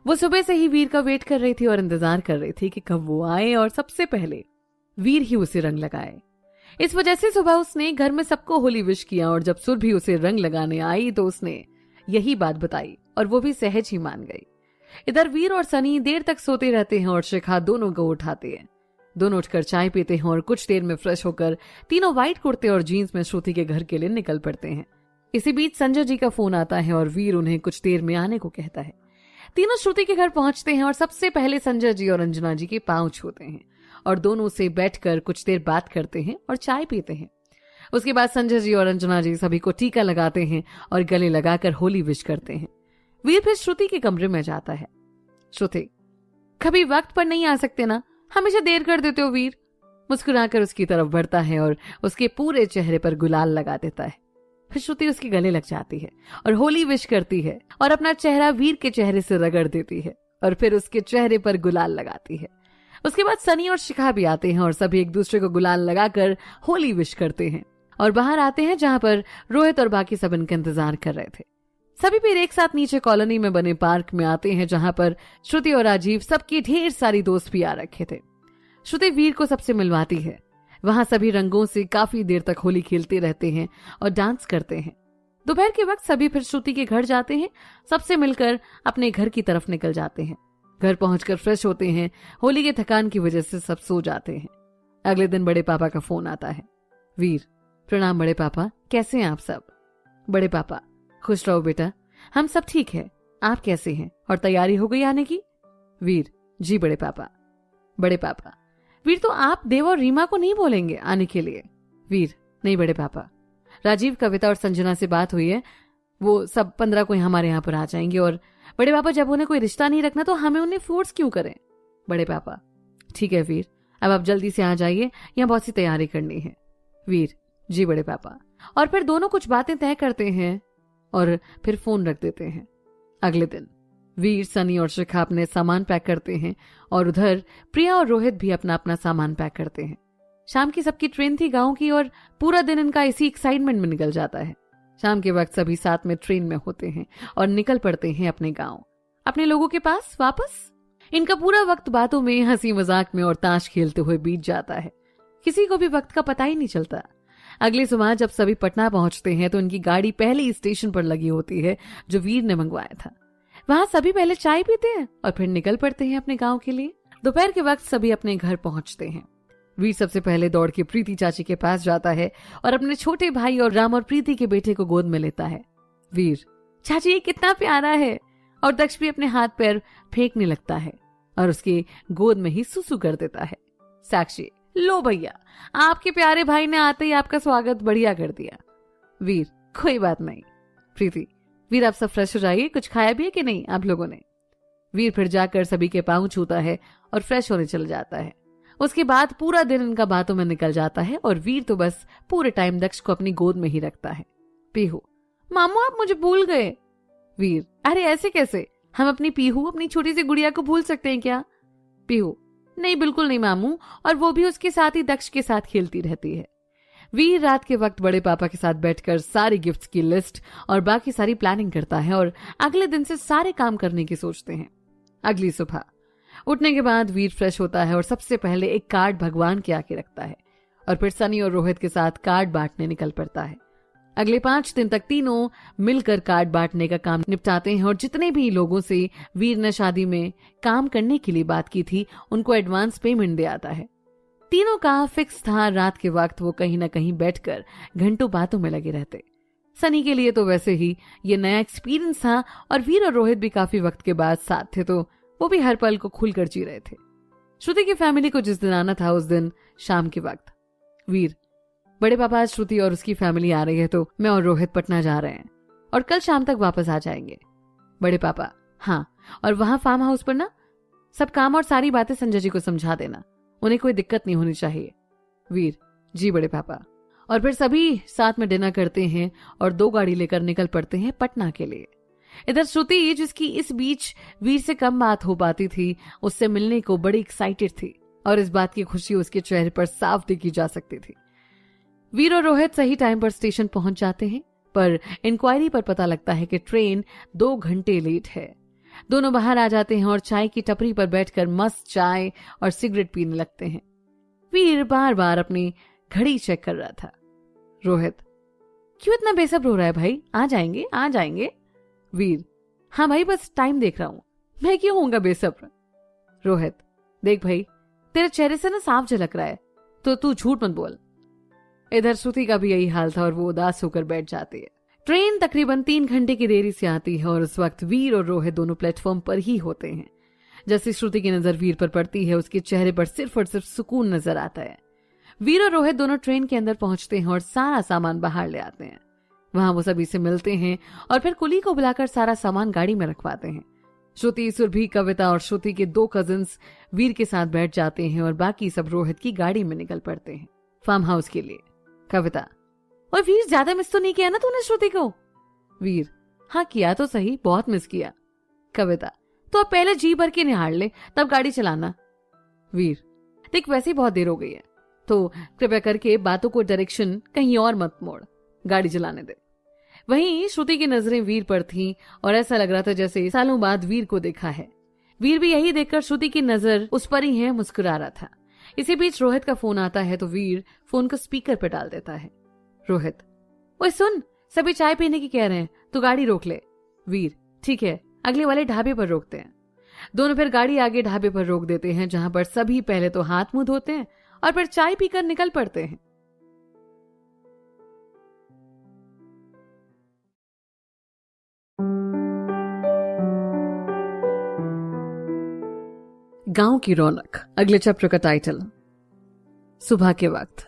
[SPEAKER 1] वो सुबह से ही वीर का वेट कर रही थी और इंतजार कर रही थी कि कब वो आए और सबसे पहले वीर ही उसे रंग लगाए। इस वजह से सुबह उसने घर में सबको होली विश किया और जब सुर भी उसे रंग लगाने आई तो उसने यही बात बताई और वो भी सहज ही मान गई। इधर वीर और सनी देर तक सोते रहते हैं और शिखा दोनों को उठाते हैं। दोनों उठकर चाय पीते हैं और कुछ देर में फ्रेश होकर तीनों व्हाइट कुर्ते और जीन्स में श्रुति के घर के लिए निकल पड़ते हैं। इसी बीच संजय जी का फोन आता है और वीर उन्हें कुछ देर में आने को कहता है। तीनों श्रुति के घर पहुंचते हैं और सबसे पहले संजय जी और अंजना जी के पांव छूते हैं और दोनों से बैठकर कुछ देर बात करते हैं और चाय पीते हैं। उसके बाद संजय जी और अंजना जी सभी को टीका लगाते हैं और गले लगाकर होली विश करते हैं। वीर फिर श्रुति के कमरे में जाता है। श्रुति, कभी वक्त पर नहीं आ सकते ना, हमेशा देर कर देते हो। वीर मुस्कुराकर उसकी तरफ बढ़ता है और उसके पूरे चेहरे पर गुलाल लगा देता है। फिर श्रुति उसके गले लग जाती है और होली विश करती है और अपना चेहरा वीर के चेहरे से रगड़ देती है और फिर उसके चेहरे पर गुलाल लगाती है। उसके बाद सनी और शिखा भी आते हैं और सभी एक दूसरे को गुलाल लगाकर होली विश करते हैं और बाहर आते हैं जहां पर रोहित और बाकी सब इनका इंतजार कर रहे थे। सभी फिर एक साथ नीचे कॉलोनी में बने पार्क में आते हैं जहां पर श्रुति और राजीव सबकी ढेर सारी दोस्त भी आ रखे थे। श्रुति वीर को सबसे मिलवाती है। वहां सभी रंगों से काफी देर तक होली खेलते रहते हैं और डांस करते हैं। दोपहर के वक्त सभी फिर श्रुति के घर जाते हैं। सबसे मिलकर अपने घर की तरफ निकल जाते हैं। घर पहुंचकर फ्रेश होते हैं। होली के थकान की वजह से सब सो जाते हैं। अगले दिन बड़े पापा का फोन आता है। वीर, प्रणाम बड़े पापा, कैसे हैं आप सब? बड़े पापा, खुश रहो बेटा, हम सब ठीक है, आप कैसे हैं और तैयारी हो गई आने की? वीर, जी बड़े पापा। बड़े पापा, वीर तो आप देव और रीमा को नहीं बोलेंगे आने के लिए? वीर, नहीं बड़े पापा, राजीव, कविता और संजना से बात हुई है, वो सब 15 को हमारे यहाँ पर आ जाएंगे और बड़े पापा जब उन्हें कोई रिश्ता नहीं रखना तो हमें उन्हें फोर्स क्यों करें? बड़े पापा, ठीक है वीर, अब आप जल्दी से आ जाइए, यहाँ बहुत सी तैयारी करनी है। वीर, जी बड़े पापा। और फिर दोनों कुछ बातें तय करते हैं और फिर फोन रख देते हैं। अगले दिन वीर, सनी और शिखा अपने सामान पैक करते हैं और उधर प्रिया और रोहित भी अपना अपना सामान पैक करते हैं। शाम की सबकी ट्रेन थी गांव की और पूरा दिन इनका इसी एक्साइटमेंट में निकल जाता है। शाम के वक्त सभी साथ में ट्रेन में होते हैं और निकल पड़ते हैं अपने गांव, अपने लोगों के पास वापस। इनका पूरा वक्त बातों में, हंसी मजाक में और ताश खेलते हुए बीत जाता है। किसी को भी वक्त का पता ही नहीं चलता। अगली सुबह जब सभी पटना पहुंचते हैं तो उनकी गाड़ी पहले ही स्टेशन पर लगी होती है जो वीर ने मंगवाया था। वहां सभी पहले चाय पीते हैं और फिर निकल पड़ते हैं अपने गांव के लिए। दोपहर के वक्त सभी अपने घर पहुंचते हैं। वीर सबसे पहले दौड़ के प्रीति चाची के पास जाता है और अपने छोटे भाई और राम और प्रीति के बेटे को गोद में लेता है। वीर, चाची ये कितना प्यारा है। और दक्ष भी अपने हाथ पैर फेंकने लगता है और उसके गोद में ही सुसु कर देता है। साक्षी, लो भैया, आपके प्यारे भाई ने आते ही आपका स्वागत बढ़िया कर दिया। वीर, कोई बात नहीं। प्रीति, वीर आप सब फ्रेश हो जाइए, कुछ खाया भी है कि नहीं आप लोगों ने? वीर फिर जाकर सभी के पांव छूता है और फ्रेश होने चल जाता है। उसके बाद पूरा दिन इनका बातों में निकल जाता है और वीर तो बस पूरे टाइम दक्ष को अपनी गोद में ही रखता है। पीहू, मामू आप मुझे भूल गए। वीर, अरे ऐसे कैसे, हम अपनी पीहू, अपनी छोटी सी गुड़िया को भूल सकते हैं क्या? पीहू, नहीं बिल्कुल नहीं मामू, और वो भी उसके साथ ही दक्ष के साथ खेलती रहती है। वीर रात के वक्त बड़े पापा के साथ बैठकर सारी गिफ्ट्स की लिस्ट और बाकी सारी प्लानिंग करता है और अगले दिन से सारे काम करने की सोचते हैं। अगली सुबह उठने के बाद वीर फ्रेश होता है और सबसे पहले एक कार्ड भगवान के आगे रखता है और फिर सनी और रोहित के साथ कार्ड बांटने निकल पड़ता है। अगले 5 दिन तक तीनों मिलकर कार्ड बांटने का काम निपटाते हैं और जितने भी लोगों से वीर ने शादी में काम करने के लिए बात की थी उनको एडवांस पेमेंट दे आता है। तीनों का फिक्स था रात के वक्त वो कहीं ना कहीं बैठकर घंटों बातों में लगे रहते। सनी के लिए तो वैसे ही ये नया एक्सपीरियंस था और वीर और रोहित भी काफी वक्त के बाद साथ थे तो वो भी हर पल को खुलकर जी रहे थे। श्रुति की फैमिली को जिस दिन आना था उस दिन शाम के वक्त वीर, बड़े पापा आज श्रुति और उसकी फैमिली आ रही है तो मैं और रोहित पटना जा रहे हैं और कल शाम तक वापस आ जाएंगे। बड़े पापा, हाँ, और वहां फार्म हाउस पर ना सब काम और सारी बातें संजय जी को समझा देना, उन्हें कोई दिक्कत नहीं होनी चाहिए। वीर, जी बड़े पापा। और फिर सभी साथ में डिनर करते हैं और 2 गाड़ी लेकर निकल पड़ते हैं पटना के लिए। इधर श्रुति, जिसकी इस बीच वीर से कम बात हो पाती थी, उससे मिलने को बड़ी एक्साइटेड थी और इस बात की खुशी उसके चेहरे पर साफ देखी जा सकती थी। वीर और रोहित सही टाइम पर स्टेशन पहुंच जाते हैं पर इंक्वायरी पर पता लगता है कि ट्रेन 2 घंटे लेट है। दोनों बाहर आ जाते हैं और चाय की टपरी पर बैठकर मस्त चाय और सिगरेट पीने लगते हैं। वीर बार बार अपनी घड़ी चेक कर रहा था। रोहित, क्यों इतना बेसब्र हो रहा है भाई, आ जाएंगे आ जाएंगे। वीर, हाँ भाई बस टाइम देख रहा हूं, मैं क्यों होऊंगा बेसब्र। रोहित, देख भाई तेरे चेहरे से ना साफ झलक रहा है तो तू झूठ मत बोल। इधर श्रुति का भी यही हाल था और वो उदास होकर बैठ जाती है। ट्रेन तकरीबन 3 घंटे की देरी से आती है और उस वक्त वीर और रोहित दोनों प्लेटफॉर्म पर ही होते हैं। जैसे श्रुति की नजर वीर पर पड़ती है उसके चेहरे पर सिर्फ और सिर्फ सुकून नजर आता है। वीर और रोहित दोनों ट्रेन के अंदर पहुंचते हैं और सारा सामान बाहर ले आते हैं। वहां वो सभी से मिलते हैं और फिर कुली को बुलाकर सारा सामान गाड़ी में रखवाते हैं। श्रुति, सुरभि, कविता और श्रुति के 2 कजिन्स वीर के साथ बैठ जाते हैं और बाकी सब रोहित की गाड़ी में निकल पड़ते हैं फार्म हाउस के लिए। कविता, और वीर ज्यादा मिस तो नहीं किया ना तूने श्रुति को। वीर, हाँ किया तो सही, बहुत मिस किया। कविता, तो अब पहले जी भर के निहार ले तब गाड़ी चलाना। वीर, देख वैसे ही बहुत देर हो गई है तो कृपया करके बातों को डायरेक्शन कहीं और मत मोड़, गाड़ी चलाने दे। वहीं श्रुति की नजरें वीर पर थीं और ऐसा लग रहा था जैसे सालों बाद वीर को देखा है। वीर भी यही देखकर श्रुति की नजर उस पर ही है मुस्कुरा रहा था। इसी बीच रोहित का फोन आता है तो वीर फोन को स्पीकर पर डाल देता है। रोहित, ओए सुन, सभी चाय पीने की कह रहे हैं, तू गाड़ी रोक ले। वीर, ठीक है, अगले वाले ढाबे पर रोकते हैं। दोनों फिर गाड़ी आगे ढाबे पर रोक देते हैं जहां पर सभी पहले तो हाथ मुंह धोते हैं और फिर चाय पीकर निकल पड़ते हैं। गांव की रौनक, अगले चैप्टर का टाइटल। सुबह के वक्त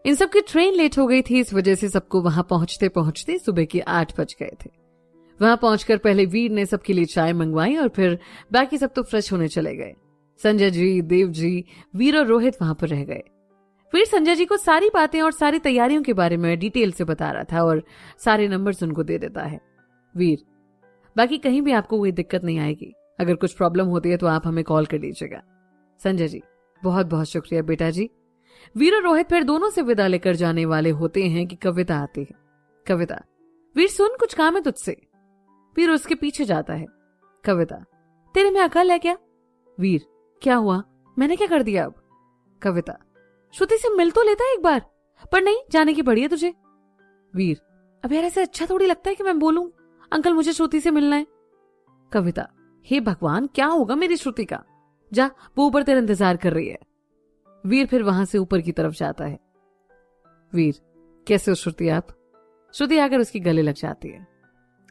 [SPEAKER 1] इन सब की ट्रेन लेट हो गई थी, इस वजह से सबको वहां पहुंचते पहुंचते सुबह के 8 बज गए थे। वहां पहुंचकर पहले वीर ने सबके लिए चाय मंगवाई और फिर बाकी सब तो फ्रेश होने चले गए। संजय जी, देव जी, वीर और रोहित वहां पर रह गए। वीर संजय जी को सारी बातें और सारी तैयारियों के बारे में डिटेल से बता रहा था और सारे नंबर्स उनको दे देता है। वीर, बाकी कहीं भी आपको कोई दिक्कत नहीं आएगी, अगर कुछ प्रॉब्लम होती है तो आप हमें कॉल कर लीजिएगा। संजय जी, बहुत बहुत शुक्रिया बेटा जी। वीर और रोहित फिर दोनों से विदा लेकर जाने वाले होते हैं कि कविता आती है। कविता, वीर सुन, कुछ काम है तुझसे। वीर उसके पीछे जाता है। कविता, तेरे में अकल है क्या? वीर, क्या हुआ, मैंने क्या कर दिया अब? कविता, श्रुति से मिल तो लेता है एक बार, पर नहीं, जाने की पड़ी है तुझे। वीर, अब यार ऐसे अच्छा थोड़ी लगता है कि मैं बोलूं अंकल मुझे श्रुति से मिलना है। कविता, हे भगवान, क्या होगा मेरी श्रुति का, जा वो ऊपर तेरा इंतजार कर रही है। वीर फिर वहां से ऊपर की तरफ जाता है। वीर, कैसे हो श्रुति आप? श्रुति आकर उसकी गले लग जाती है।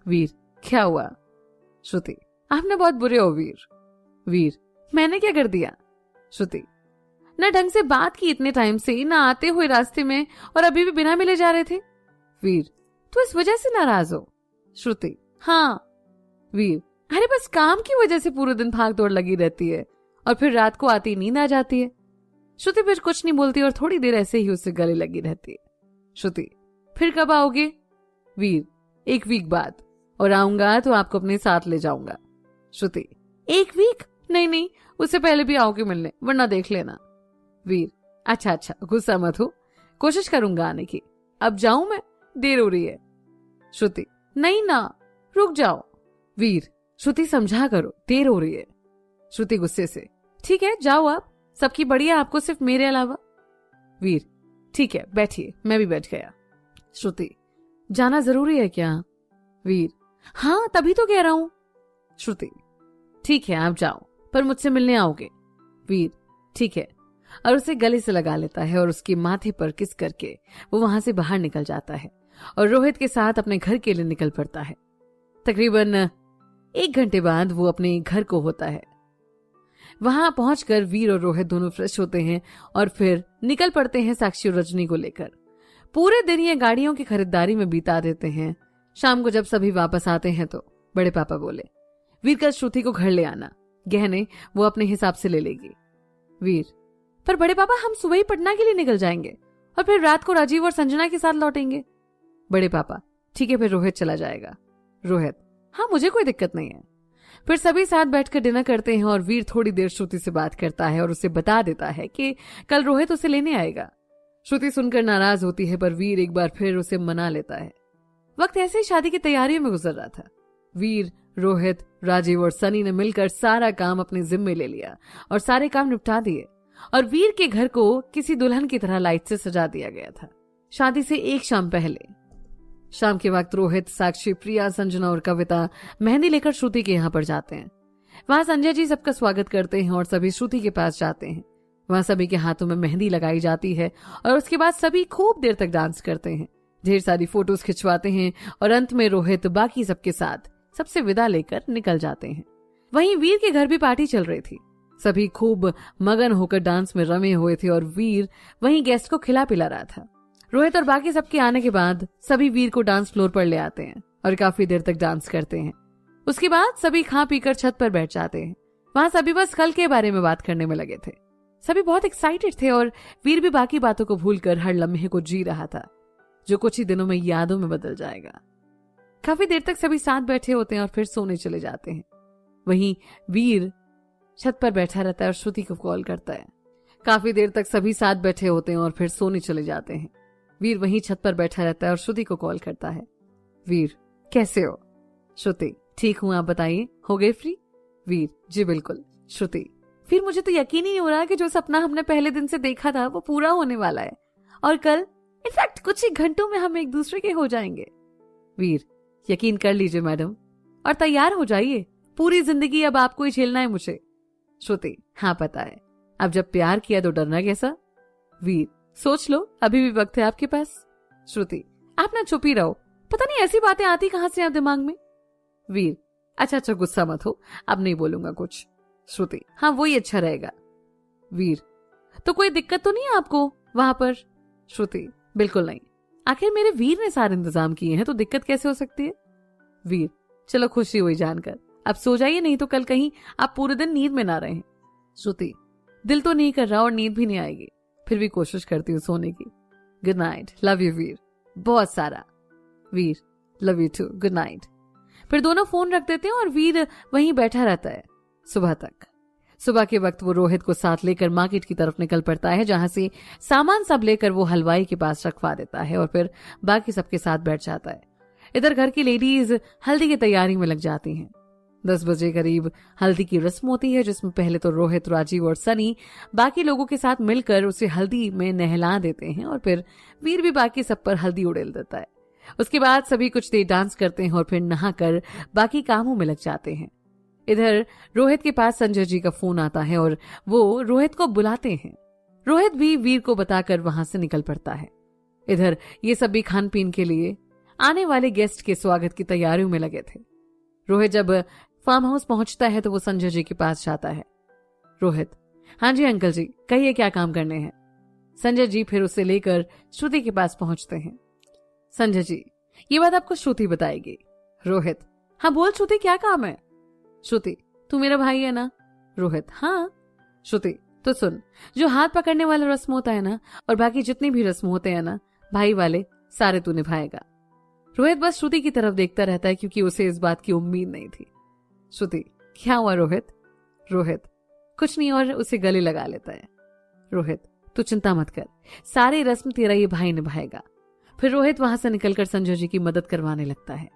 [SPEAKER 1] वीर, क्या हुआ? श्रुति, आपने बहुत बुरे हो वीर। वीर, मैंने क्या कर दिया? श्रुति, ना ढंग से बात की इतने टाइम से, ना आते हुए रास्ते में, और अभी भी बिना मिले जा रहे थे। वीर, तो इस वजह से नाराज हो? श्रुति, हाँ। वीर, अरे बस काम की वजह से पूरे दिन भाग दौड़ लगी रहती है और फिर रात को आती नींद आ जाती है। श्रुति फिर कुछ नहीं बोलती और थोड़ी देर ऐसे ही उससे गले लगी रहती है। श्रुति, फिर कब आओगे? वीर, 1 वीक बाद, और आऊंगा तो आपको अपने साथ ले जाऊंगा। श्रुति, 1 वीक? नहीं नहीं, उससे पहले भी आओगे मिलने, वरना देख लेना। वीर, अच्छा अच्छा, गुस्सा मत हो, कोशिश करूंगा आने की। अब जाऊं मैं, देर हो रही है। श्रुति, नहीं ना, रुक जाओ। वीर, श्रुति समझा करो, देर हो रही है। श्रुति गुस्से से, ठीक है जाओ आप, सबकी बढ़िया आपको, सिर्फ मेरे अलावा। वीर, ठीक है बैठिए, मैं भी बैठ गया। श्रुति, जाना जरूरी है क्या? वीर, हाँ तभी तो कह रहा हूं। श्रुति, ठीक है आप जाओ, पर मुझसे मिलने आओगे। वीर, ठीक है, और उसे गले से लगा लेता है और उसके माथे पर किस करके वो वहां से बाहर निकल जाता है और रोहित के साथ अपने घर के लिए निकल पड़ता है। तकरीबन 1 घंटे बाद वो अपने घर को होता है। वहां पहुंचकर वीर और रोहित दोनों फ्रेश होते हैं और फिर निकल पड़ते हैं साक्षी और रजनी को लेकर। पूरे दिन ये गाड़ियों की खरीदारी में बिता देते हैं। शाम को जब सभी वापस आते हैं तो बड़े पापा बोले, वीर कल श्रुति को घर ले आना, गहने वो अपने हिसाब से ले लेगी। वीर, पर बड़े पापा हम सुबह ही पटना के लिए निकल जाएंगे और फिर रात को राजीव और संजना के साथ लौटेंगे। बड़े पापा, ठीक है फिर रोहित चला जाएगा। रोहित, हाँ मुझे कोई दिक्कत नहीं है। फिर सभी साथ बैठकर डिनर करते हैं और वीर थोड़ी देर श्रुति से बात करता है और उसे बता देता है कि कल रोहित उसे लेने आएगा। श्रुति सुनकर नाराज होती है, पर वीर एक बार फिर उसे मना लेता है। वक्त ऐसे ही शादी की तैयारियों में गुजर रहा था। वीर, रोहित, राजीव और सनी ने मिलकर सारा काम अपने जिम्मे ले लिया और सारे काम निपटा दिए और वीर के घर को किसी दुल्हन की तरह लाइट से सजा दिया गया था। शादी से 1 शाम पहले शाम के वक्त रोहित, साक्षी, प्रिया, संजना और कविता मेहंदी लेकर श्रुति के यहाँ पर जाते हैं। वहां संजय जी सबका स्वागत करते हैं और सभी श्रुति के पास जाते हैं। वहां सभी के हाथों में मेहंदी लगाई जाती है और उसके बाद सभी खूब देर तक डांस करते हैं, ढेर सारी फोटोज खिंचवाते हैं और अंत में रोहित बाकी सबके साथ सबसे विदा लेकर निकल जाते हैं। वहीं वीर के घर भी पार्टी चल रही थी। सभी खूब मगन होकर डांस में रमे हुए थे और वीर वहीं गेस्ट को खिला पिला रहा था। रोहित और बाकी सबके आने के बाद सभी वीर को डांस फ्लोर पर ले आते हैं और काफी देर तक डांस करते हैं। उसके बाद सभी खा पीकर छत पर बैठ जाते हैं। वहां सभी बस कल के बारे में बात करने में लगे थे। सभी बहुत एक्साइटेड थे और वीर भी बाकी बातों को भूलकर हर लम्हे को जी रहा था, जो कुछ ही दिनों में यादों में बदल जाएगा। काफी देर तक सभी साथ बैठे होते हैं और फिर सोने चले जाते हैं। वहीं वीर छत पर बैठा रहता है और श्रुति को कॉल करता है। काफी देर तक सभी साथ बैठे होते हैं और फिर सोने चले जाते हैं। वीर वहीं छत पर बैठा रहता है और श्रुति को कॉल करता है। वीर, कैसे हो? श्रुति, ठीक हूं, आप बताइए, हो गए फ्री? वीर, जी बिल्कुल। श्रुति, फिर मुझे तो यकीन ही नहीं हो रहा कि जो सपना हमने पहले दिन से देखा था वो पूरा होने वाला है और कल इनफैक्ट कुछ ही घंटों में हम एक दूसरे के हो जाएंगे। वीर, यकीन कर लीजिए मैडम और तैयार हो जाइए, पूरी जिंदगी अब आपको ही झेलना है मुझे। श्रुति, हाँ पता है, अब जब प्यार किया तो डरना कैसा? वीर, सोच लो, अभी भी वक्त है आपके पास। श्रुति, आप ना चुप ही रहो, पता नहीं ऐसी बातें आती कहां से आप दिमाग में। वीर, अच्छा गुस्सा मत हो, अब नहीं बोलूंगा कुछ। श्रुति, हाँ वही अच्छा रहेगा। वीर, तो कोई दिक्कत तो नहीं है आपको वहां पर? श्रुति, बिल्कुल नहीं, आखिर मेरे वीर ने सारे इंतजाम किए हैं तो दिक्कत कैसे हो सकती है? वीर, चलो खुशी हुई जानकर, अब सो जाइए, नहीं तो कल कहीं आप पूरे दिन नींद में ना रहें। श्रुति, दिल तो नहीं कर रहा और नींद भी नहीं आएगी, फिर भी कोशिश करती हूँ सोने की। Good night, love you Veer, बहुत सारा। Veer, love you too, good night. फिर दोनों फोन रख देते हैं और वीर वहीं बैठा रहता है सुबह तक। सुबह के वक्त वो रोहित को साथ लेकर मार्केट की तरफ निकल पड़ता है, जहां से सामान सब लेकर वो हलवाई के पास रखवा देता है और फिर बाकी सबके साथ बैठ जाता है। इधर घर की लेडीज हल्दी की तैयारी में लग जाती हैं। 10 बजे करीब हल्दी की रस्म होती है, जिसमें पहले तो रोहित, राजीव और सनी बाकी लोगों के साथ मिलकर उसे हल्दी में नहला देते हैं और फिर वीर भी बाकी सब पर हल्दी उड़ेल देता है। उसके बाद सभी कुछ देर डांस करते हैं और फिर नहाकर बाकी कामों में लग जाते हैं। इधर रोहित के पास संजय जी का फोन आता है और वो रोहित को बुलाते हैं। रोहित भी वीर को बताकर वहां से निकल पड़ता है। इधर ये सभी खान पीन के लिए आने वाले गेस्ट के स्वागत की तैयारियों में लगे थे। रोहित जब फार्म हाउस पहुंचता है तो वो संजय जी के पास जाता है। रोहित, हाँ जी अंकल जी, कहिए क्या काम करने हैं। संजय जी फिर उसे लेकर श्रुति के पास पहुंचते हैं। संजय जी, ये बात आपको श्रुति बताएगी। रोहित, हाँ बोल श्रुति, क्या काम है? श्रुति, तू मेरा भाई है ना? रोहित, हाँ। श्रुति, तो सुन, जो हाथ पकड़ने वाला रस्म होता है ना और बाकी जितनी भी रस्म होते हैं ना भाई वाले, सारे तू निभाएगा। रोहित बस श्रुति की तरफ देखता रहता है क्योंकि उसे इस बात की उम्मीद नहीं थी। श्रुति, क्या हुआ रोहित? रोहित, कुछ नहीं, और उसे गले लगा लेता है। रोहित, तू चिंता मत कर, सारी रस्म तेरा ये भाई निभाएगा। फिर रोहित वहां से निकलकर संजय जी की मदद करवाने लगता है।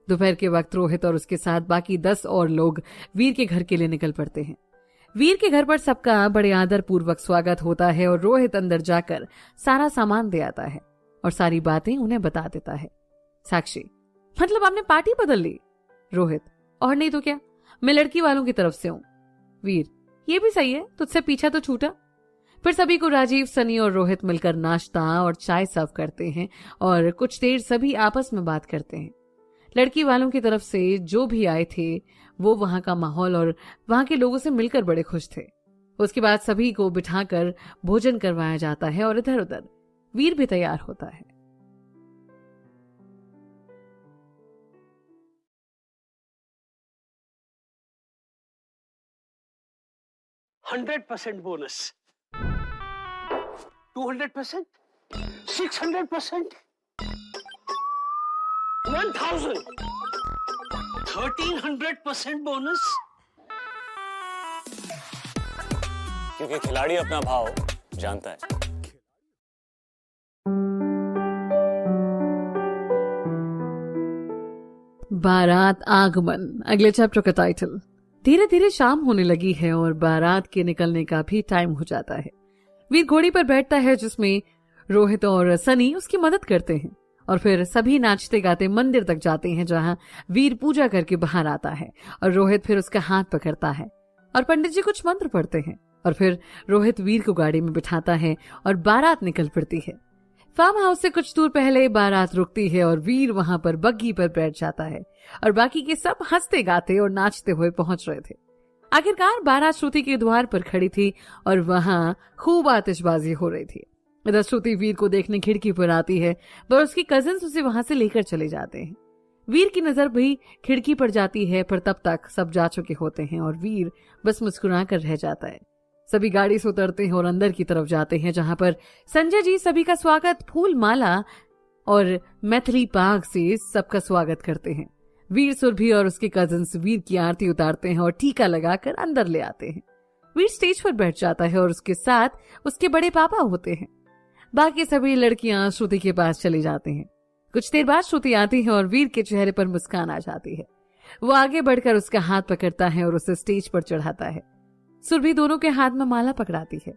[SPEAKER 1] दोपहर के वक्त रोहित और उसके साथ बाकी 10 और लोग वीर के घर के लिए निकल पड़ते हैं। वीर के घर पर सबका बड़े आदर पूर्वक स्वागत होता है और रोहित अंदर जाकर सारा सामान दे आता है और सारी बातें उन्हें बता देता है। साक्षी, मतलब आपने पार्टी बदल ली? रोहित, और नहीं तो क्या, मैं लड़की वालों की तरफ से हूं। वीर, ये भी सही है, तुझसे पीछा तो छूटा। फिर सभी को राजीव, सनी और रोहित मिलकर नाश्ता और चाय सर्व करते हैं और कुछ देर सभी आपस में बात करते हैं। लड़की वालों की तरफ से जो भी आए थे वो वहां का माहौल और वहां के लोगों से मिलकर बड़े खुश थे। उसके बाद सभी को बिठाकर भोजन करवाया जाता है और इधर उधर वीर भी तैयार होता है।
[SPEAKER 2] $100% bonus. 200%, 600%, 1000, 1300% bonus.
[SPEAKER 3] क्योंकि खिलाड़ी अपना भाव जानता है।
[SPEAKER 1] बारात आगमन अगले चैप्टर का टाइटल। धीरे धीरे शाम होने लगी है और बारात के निकलने का भी टाइम हो जाता है। वीर घोड़ी पर बैठता है जिसमें रोहित और सनी उसकी मदद करते हैं और फिर सभी नाचते गाते मंदिर तक जाते हैं जहां वीर पूजा करके बाहर आता है और रोहित फिर उसका हाथ पकड़ता है और पंडित जी कुछ मंत्र पढ़ते हैं और फिर रोहित वीर को गाड़ी में बिठाता है और बारात निकल पड़ती है। फार्म हाउस से कुछ दूर पहले बारात रुकती है और वीर वहां पर बग्गी पर बैठ जाता है और बाकी के सब हंसते गाते और नाचते हुए पहुंच रहे थे। आखिरकार बारात श्रुति के द्वार पर खड़ी थी और वहां खूब आतिशबाजी हो रही थी। इधर श्रुति वीर को देखने खिड़की पर आती है पर उसकी कजिन्स उसे वहां से लेकर चले जाते हैं। वीर की नजर भी खिड़की पर जाती है पर तब तक सब जा चुके होते हैं और वीर बस मुस्कुरा कर रह जाता है। सभी गाड़ी से उतरते हैं और अंदर की तरफ जाते हैं जहां पर संजय जी सभी का स्वागत फूल माला और मैथिली पाग से सबका स्वागत करते हैं। वीर सुरभि और उसके कजिन्स वीर की आरती उतारते हैं और टीका लगाकर अंदर ले आते हैं। वीर स्टेज पर बैठ जाता है और उसके साथ उसके बड़े पापा होते हैं। बाकी सभी लड़कियां श्रुति के पास चली जाती हैं। कुछ देर बाद श्रुति आती है और वीर के चेहरे पर मुस्कान आ जाती है। वो आगे बढ़कर उसका हाथ पकड़ता है और उसे स्टेज पर चढ़ाता है। सुरभि दोनों के हाथ में माला पकड़ाती है।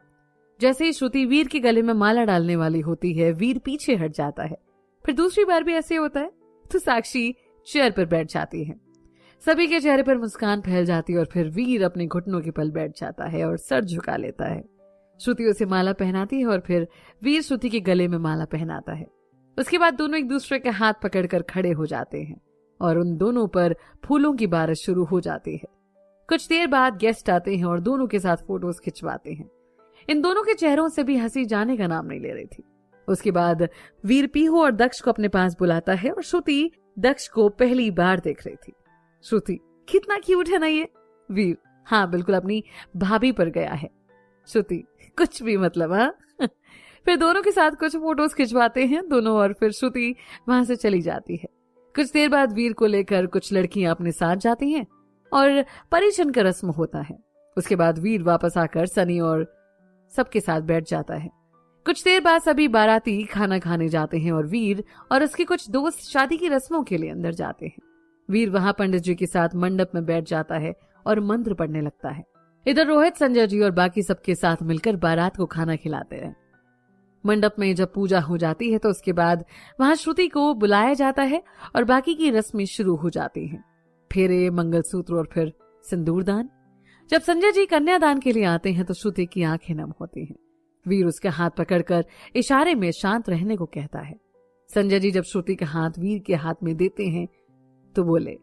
[SPEAKER 1] जैसे ही श्रुति वीर के गले में माला डालने वाली होती है वीर पीछे हट जाता है। फिर दूसरी बार भी ऐसे होता है तो साक्षी चेयर पर बैठ जाती है। सभी के चेहरे पर मुस्कान फैल जाती है और फिर वीर अपने घुटनों के पल बैठ जाता है और सर झुका लेता है। श्रुति उसे माला पहनाती है और फिर वीर श्रुति के गले में माला पहनाता है। उसके बाद दोनों एक दूसरे के हाथ पकड़कर खड़े हो जाते हैं और उन दोनों पर फूलों की बारिश शुरू हो जाती है। कुछ देर बाद गेस्ट आते हैं और दोनों के साथ फोटोज खिंचवाते हैं। इन दोनों के चेहरों से भी हंसी जाने का नाम नहीं ले रही थी। उसके बाद वीर पीहू और दक्ष को अपने पास बुलाता है और श्रुति दक्ष को पहली बार देख रही थी। श्रुति, कितना क्यूट है ना ये। वीर, हाँ बिल्कुल अपनी भाभी पर गया है। श्रुति, कुछ भी मतलब। हाँ फिर दोनों के साथ कुछ फोटोज खिंचवाते हैं दोनों और फिर श्रुति वहां से चली जाती है। कुछ देर बाद वीर को लेकर कुछ लड़कियां अपने साथ जाती हैं और परिचन का रस्म होता है। उसके बाद वीर वापस आकर सनी और सबके साथ बैठ जाता है। कुछ देर बाद सभी बाराती खाना खाने जाते हैं और वीर और उसके कुछ दोस्त शादी की रस्मों के लिए अंदर जाते हैं। वीर वहां पंडित जी के साथ मंडप में बैठ जाता है और मंत्र पढ़ने लगता है। इधर रोहित, संजय जी और बाकी सबके साथ मिलकर बारात को खाना खिलाते हैं। मंडप में जब पूजा हो जाती है तो उसके बाद वहां श्रुति को बुलाया जाता है और बाकी की रस्में शुरू हो जाती हैं। फेरे, मंगलसूत्र और फिर सिंदूरदान। जब संजय जी कन्यादान के लिए आते हैं तो श्रुति की आंखें नम होती हैं। वीर उसका हाथ पकड़कर इशारे में शांत रहने को कहता है। संजय जी जब श्रुति का हाथ वीर के हाथ में देते हैं तो बोले,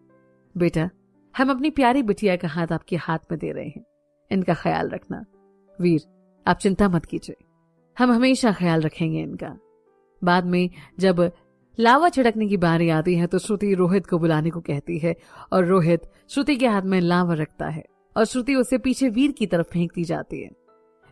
[SPEAKER 1] बेटा, हम अपनी प्यारी बिटिया का हाथ आपके हाथ में दे रहे हैं, इनका ख्याल रखना। वीर, आप चिंता मत कीजिए, हम हमेशा ख्याल रखेंगे इनका। बाद में जब लावा छिड़कने की बारी आती है तो श्रुति रोहित को बुलाने को कहती है और रोहित श्रुति के हाथ में लावा रखता है और श्रुति उसे पीछे वीर की तरफ फेंकती जाती है।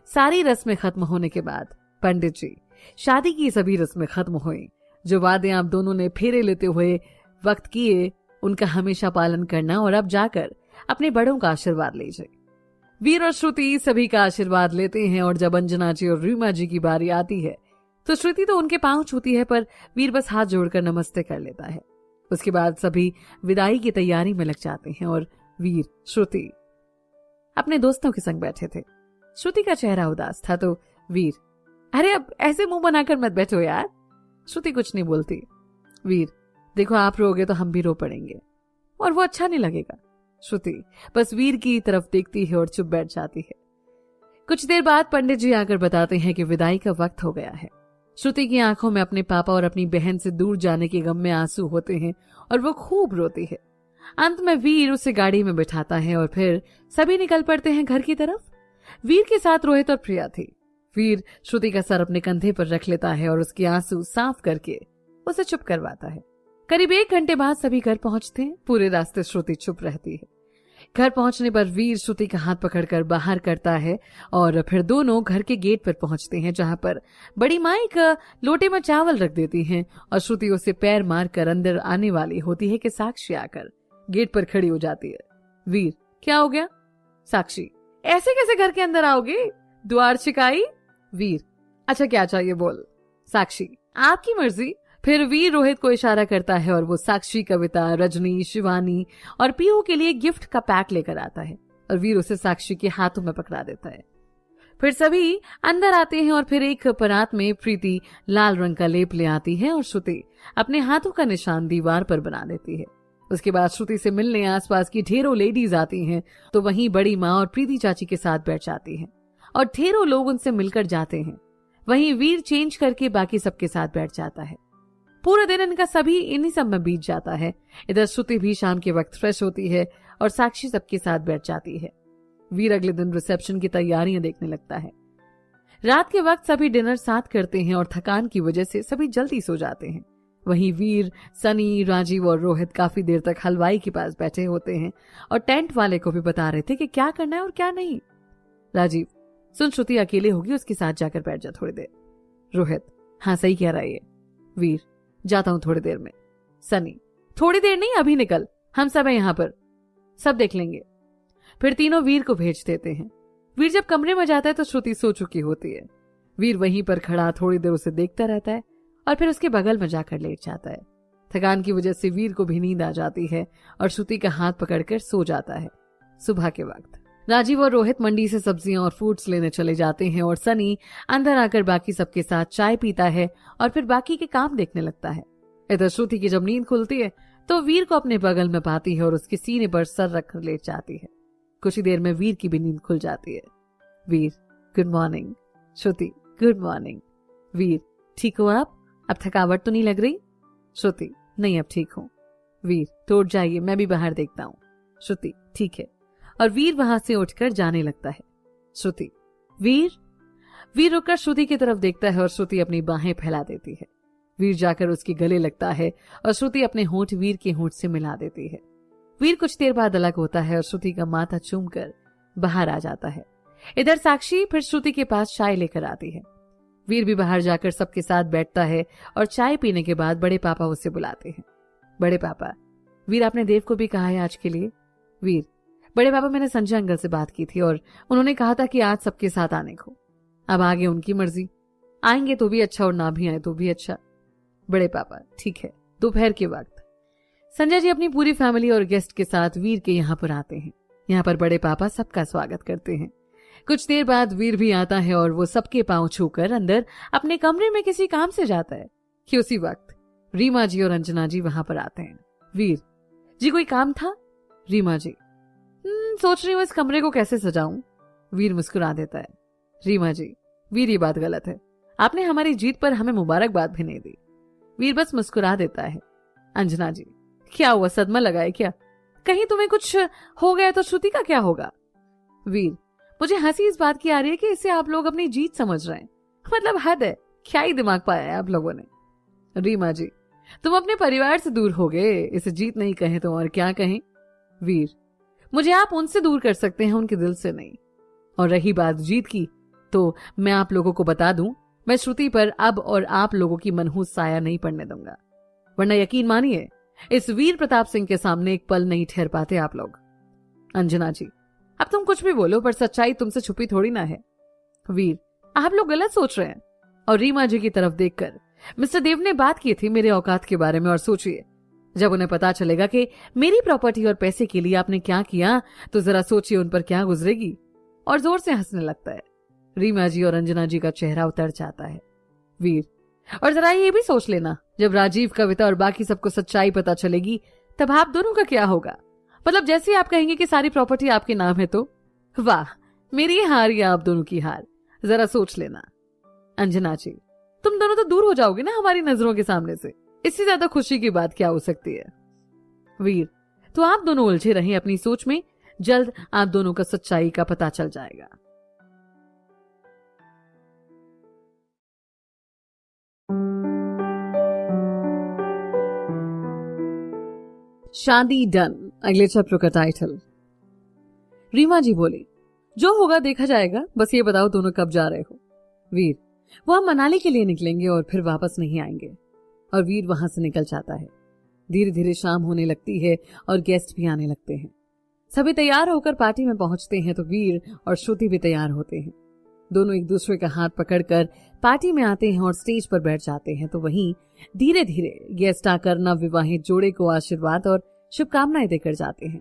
[SPEAKER 1] सारी रस्में खत्म होने के बाद पंडित जी शादी की सभी रस्में खत्म हुई। जो वादे आप दोनों ने फेरे लेते हुए वक्त किए उनका हमेशा पालन करना और अब जाकर अपने बड़ों का आशीर्वाद लीजिए। वीर और श्रुति सभी का आशीर्वाद लेते हैं और जब अंजना जी और रीमा जी की बारी आती है तो श्रुति तो उनके पांव छूती है, पर वीर बस हाथ जोड़कर नमस्ते कर लेता है। उसके बाद सभी विदाई की तैयारी में लग जाते हैं और वीर श्रुति अपने दोस्तों के संग बैठे थे। श्रुति का चेहरा उदास था तो वीर, अरे अब ऐसे मुंह बनाकर मत बैठो यार। श्रुति कुछ नहीं बोलती। वीर, देखो आप रोगे तो हम भी रो पड़ेंगे और वो अच्छा नहीं लगेगा। श्रुति बस वीर की तरफ देखती है और चुप बैठ जाती है। कुछ देर बाद पंडित जी आकर बताते हैं कि विदाई का वक्त हो गया है। श्रुति की आंखों में अपने पापा और अपनी बहन से दूर जाने के गम में आंसू होते हैं और वो खूब रोती है। अंत में वीर उसे गाड़ी में बिठाता है और फिर सभी निकल पड़ते हैं घर की तरफ। वीर के साथ रोहित और प्रिया थी। वीर श्रुति का सर अपने कंधे पर रख लेता है और उसके आंसू साफ करके उसे चुप करवाता है। करीब 1 घंटे बाद सभी घर पहुंचते हैं। पूरे रास्ते श्रुति चुप रहती है। घर पहुंचने पर वीर श्रुति का हाथ पकड़कर बाहर करता है और फिर दोनों घर के गेट पर पहुंचते हैं, जहां पर बड़ी माँ एक लोटे में चावल रख देती हैं और श्रुति उसे पैर मारकर अंदर आने वाली होती है कि साक्षी आकर गेट पर खड़ी हो जाती है। वीर, क्या हो गया? साक्षी, ऐसे कैसे घर के अंदर आओगे? द्वार छिकाई? वीर, अच्छा क्या चाहिए बोल। साक्षी, आपकी मर्जी। फिर वीर रोहित को इशारा करता है और वो साक्षी, कविता, रजनी, शिवानी और पीहू के लिए गिफ्ट का पैक लेकर आता है और वीर उसे साक्षी के हाथों में पकड़ा देता है। फिर सभी अंदर आते हैं और फिर एक परात में प्रीति लाल रंग का लेप ले आती है और श्रुति अपने हाथों का निशान दीवार पर बना देती है। उसके बाद श्रुति से मिलने आसपास की ढेरों लेडीज आती हैं तो वहीं बड़ी माँ और प्रीति चाची के साथ बैठ जाती हैं और ढेरों लोग उनसे मिलकर जाते हैं। वहीं वीर चेंज करके बाकी सबके साथ बैठ जाता है। पूरा दिन इनका सभी इन्हीं सब में बीत जाता है। इधर श्रुति भी शाम के वक्त फ्रेश होती है और साक्षी सबके साथ बैठ जाती है। वीर अगले दिन रिसेप्शन की तैयारियां देखने लगता है। रात के वक्त सभी डिनर साथ करते हैं और थकान की वजह से सभी जल्दी सो जाते हैं। वहीं वीर, सनी, राजीव और रोहित काफी देर तक हलवाई के पास बैठे होते हैं और टेंट वाले को भी बता रहे थे कि क्या करना है और क्या नहीं। राजीव, सुन, श्रुति अकेले होगी, उसके साथ जाकर बैठ जा थोड़ी देर। रोहित, हाँ सही कह रहा है ये। वीर, जाता हूं थोड़ी देर में। सनी, थोड़ी देर नहीं, अभी निकल, हम सब हैं यहाँ पर, सब देख लेंगे। फिर तीनों वीर को भेज देते हैं। वीर जब कमरे में जाता है तो श्रुति सो चुकी होती है। वीर वहीं पर खड़ा थोड़ी देर उसे देखता रहता है और फिर उसके बगल में जाकर लेट जाता है। थकान की वजह से वीर को भी नींद आ जाती है और श्रुति का हाथ पकड़कर सो जाता है। सुबह के वक्त राजीव और रोहित मंडी से सब्जियां और फ्रूट्स लेने चले जाते हैं और सनी अंदर आकर बाकी सबके साथ चाय पीता है और फिर बाकी के काम देखने लगता है। इधर श्रुति की जब नींद खुलती है तो वीर को अपने बगल में पाती है और उसके सीने पर सर रखकर लेट जाती है। कुछ ही देर में वीर की भी नींद खुल जाती है। वीर, good morning. Shruti, good morning. वीर, ठीक हो आप? अब थकावट तो नहीं लग रही? श्रुति, नहीं अब ठीक हूँ। वीर, तो उठ जाइए, मैं भी बाहर देखता हूँ। श्रुति, ठीक है। और वीर वहां से उठकर जाने लगता है। श्रुति, वीर। वीर रुककर श्रुति की तरफ देखता है और श्रुति अपनी बाहें फैला देती है। वीर जाकर उसके गले लगता है और श्रुति अपने होंठ वीर के होंठ से मिला देती है। वीर कुछ देर बाद अलग होता है और श्रुति का माथा चूमकर बाहर आ जाता है। इधर साक्षी फिर श्रुति के पास चाय लेकर आती है। वीर भी बाहर जाकर सबके साथ बैठता है और चाय पीने के बाद बड़े पापा उसे बुलाते हैं। बड़े पापा, वीर आपने देव को भी कहा है आज के लिए? वीर, बड़े पापा, मैंने संजय अंकल से बात की थी और उन्होंने कहा था कि आज सबके साथ आने को। अब आगे उनकी मर्जी, आएंगे तो भी अच्छा और ना भी आए तो भी अच्छा। बड़े पापा, ठीक है। दोपहर के वक्त संजय जी अपनी पूरी फैमिली और गेस्ट के साथ वीर के यहाँ पर आते हैं। यहाँ पर बड़े पापा सबका स्वागत करते हैं। कुछ देर बाद वीर भी आता है और वो सबके पांव छूकर अंदर अपने कमरे में किसी काम से जाता है कि उसी वक्त रीमा जी और अंजना जी वहां पर आते हैं। वीर जी, कोई काम था? रीमा जी, सोच रही हूँ इस कमरे को कैसे सजाऊं। वीर मुस्कुरा देता है। रीमा जी, वीर ये बात गलत है, आपने हमारी जीत पर हमें मुबारकबाद भी नहीं दी। वीर बस मुस्कुरा देता है। अंजना जी, क्या हुआ, सदमा लगा है क्या? कहीं तुम्हें कुछ हो गया तो श्रुति का क्या होगा? वीर, मुझे हंसी इस बात की आ रही है कि इसे आप लोग अपनी जीत समझ रहे हैं। मतलब हद है, क्या ही दिमाग पाया है आप लोगों ने। रीमा जी, तुम अपने परिवार से दूर हो गए, इसे जीत नहीं कहें तो और क्या कहें। वीर, मुझे आप उनसे दूर कर सकते हैं, उनके दिल से नहीं। और रही बात जीत की, तो मैं आप लोगों को बता दूं, मैं श्रुति पर अब और आप लोगों की मनहूस साया नहीं पड़ने दूंगा, वरना यकीन मानिए इस वीर प्रताप सिंह के सामने एक पल नहीं ठहर पाते आप लोग। अंजना जी, अब तुम कुछ भी बोलो, पर सच्चाई तुमसे छुपी थोड़ी ना है। वीर, आप लोग गलत सोच रहे हैं। और रीमा जी की तरफ देखकर, मिस्टर देव ने बात की थी मेरे औकात के बारे में, और सोचिए जब उन्हें पता चलेगा कि मेरी प्रॉपर्टी और पैसे के लिए आपने क्या किया, तो जरा सोचिए उन पर क्या गुजरेगी। और जोर से हंसने लगता है। रीमा जी और अंजना जी का चेहरा उतर जाता है। वीर, और जरा ये भी सोच लेना, जब राजीव, कविता और बाकी सबको सच्चाई पता चलेगी, तब आप दोनों का क्या होगा। मतलब जैसे आप कहेंगे कि सारी प्रॉपर्टी आपके नाम है, तो वाह, मेरी हार या आप दोनों की हार, जरा सोच लेना। अंजना जी, तुम दोनों तो दूर हो जाओगे ना हमारी नजरों के सामने से, इससे ज्यादा खुशी की बात क्या हो सकती है। वीर, तो आप दोनों उलझे रहें अपनी सोच में, जल्द आप दोनों का सच्चाई का पता चल जाएगा। शादी डन, अगले चैप्टर का टाइटल। रीमा जी बोली, जो होगा देखा जाएगा, बस ये बताओ दोनों कब जा रहे हो। वीर, वो हम मनाली के लिए निकलेंगे और फिर वापस नहीं आएंगे। और वीर वहां से निकल जाता है। धीरे धीरे शाम होने लगती है और गेस्ट भी आने लगते हैं। सभी तैयार होकर पार्टी में पहुंचते हैं तो वीर और श्रुति भी तैयार होते हैं। दोनों एक दूसरे का हाथ पकड़कर पार्टी में आते हैं और स्टेज पर बैठ जाते हैं। तो वहीं धीरे धीरे गेस्ट आकर नवविवाहित जोड़े को आशीर्वाद और शुभकामनाएं देकर जाते हैं।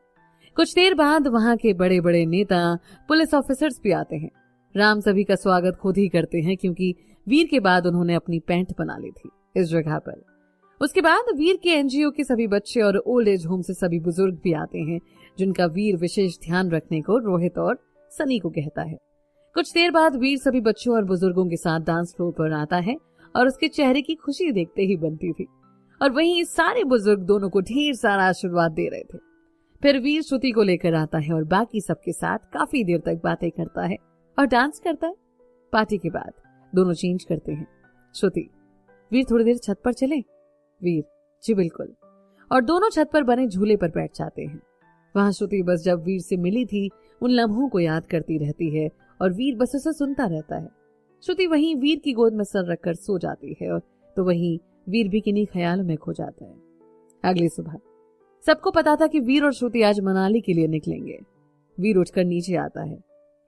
[SPEAKER 1] कुछ देर बाद वहां के बड़े बड़े नेता, पुलिस ऑफिसर्स भी आते हैं। राम सभी का स्वागत खुद ही करते हैं, क्योंकि वीर के बाद उन्होंने अपनी पैंट बना ली थी इस जगह पर। उसके बाद वीर के एनजीओ के सभी बच्चे और ओल्ड एज होम से सभी बुजुर्ग भी आते हैं, जिनका वीर विशेष ध्यान रखने को रोहित और सनी को कहता है। कुछ देर बाद वीर सभी बच्चों और बुजुर्गों के साथ डांस फ्लोर पर आता है और उसके चेहरे की खुशी देखते ही बनती थी। और वहीं सारे बुजुर्ग दोनों को ढेर सारा आशीर्वाद दे रहे थे। फिर वीर श्रुति को लेकर आता है और बाकी सबके साथ काफी देर तक बातें करता है और डांस करता है। पार्टी के बाद दोनों चेंज करते हैं। श्रुति, वीर थोड़ी देर छत पर चले। वीर, जी बिल्कुल। और दोनों छत पर बने झूले पर बैठ जाते हैं। वहां श्रुति बस जब वीर से मिली थी उन लम्हों को याद करती रहती है और वीर बस उसे सुनता रहता है। श्रुति वहीं वीर की गोद में सर रखकर सो जाती है, और तो वहीं वीर भी किन्हीं ख्यालों में खो जाता है। अगली सुबह सबको पता था कि वीर और श्रुति आज मनाली के लिए निकलेंगे। वीर उठकर नीचे आता है।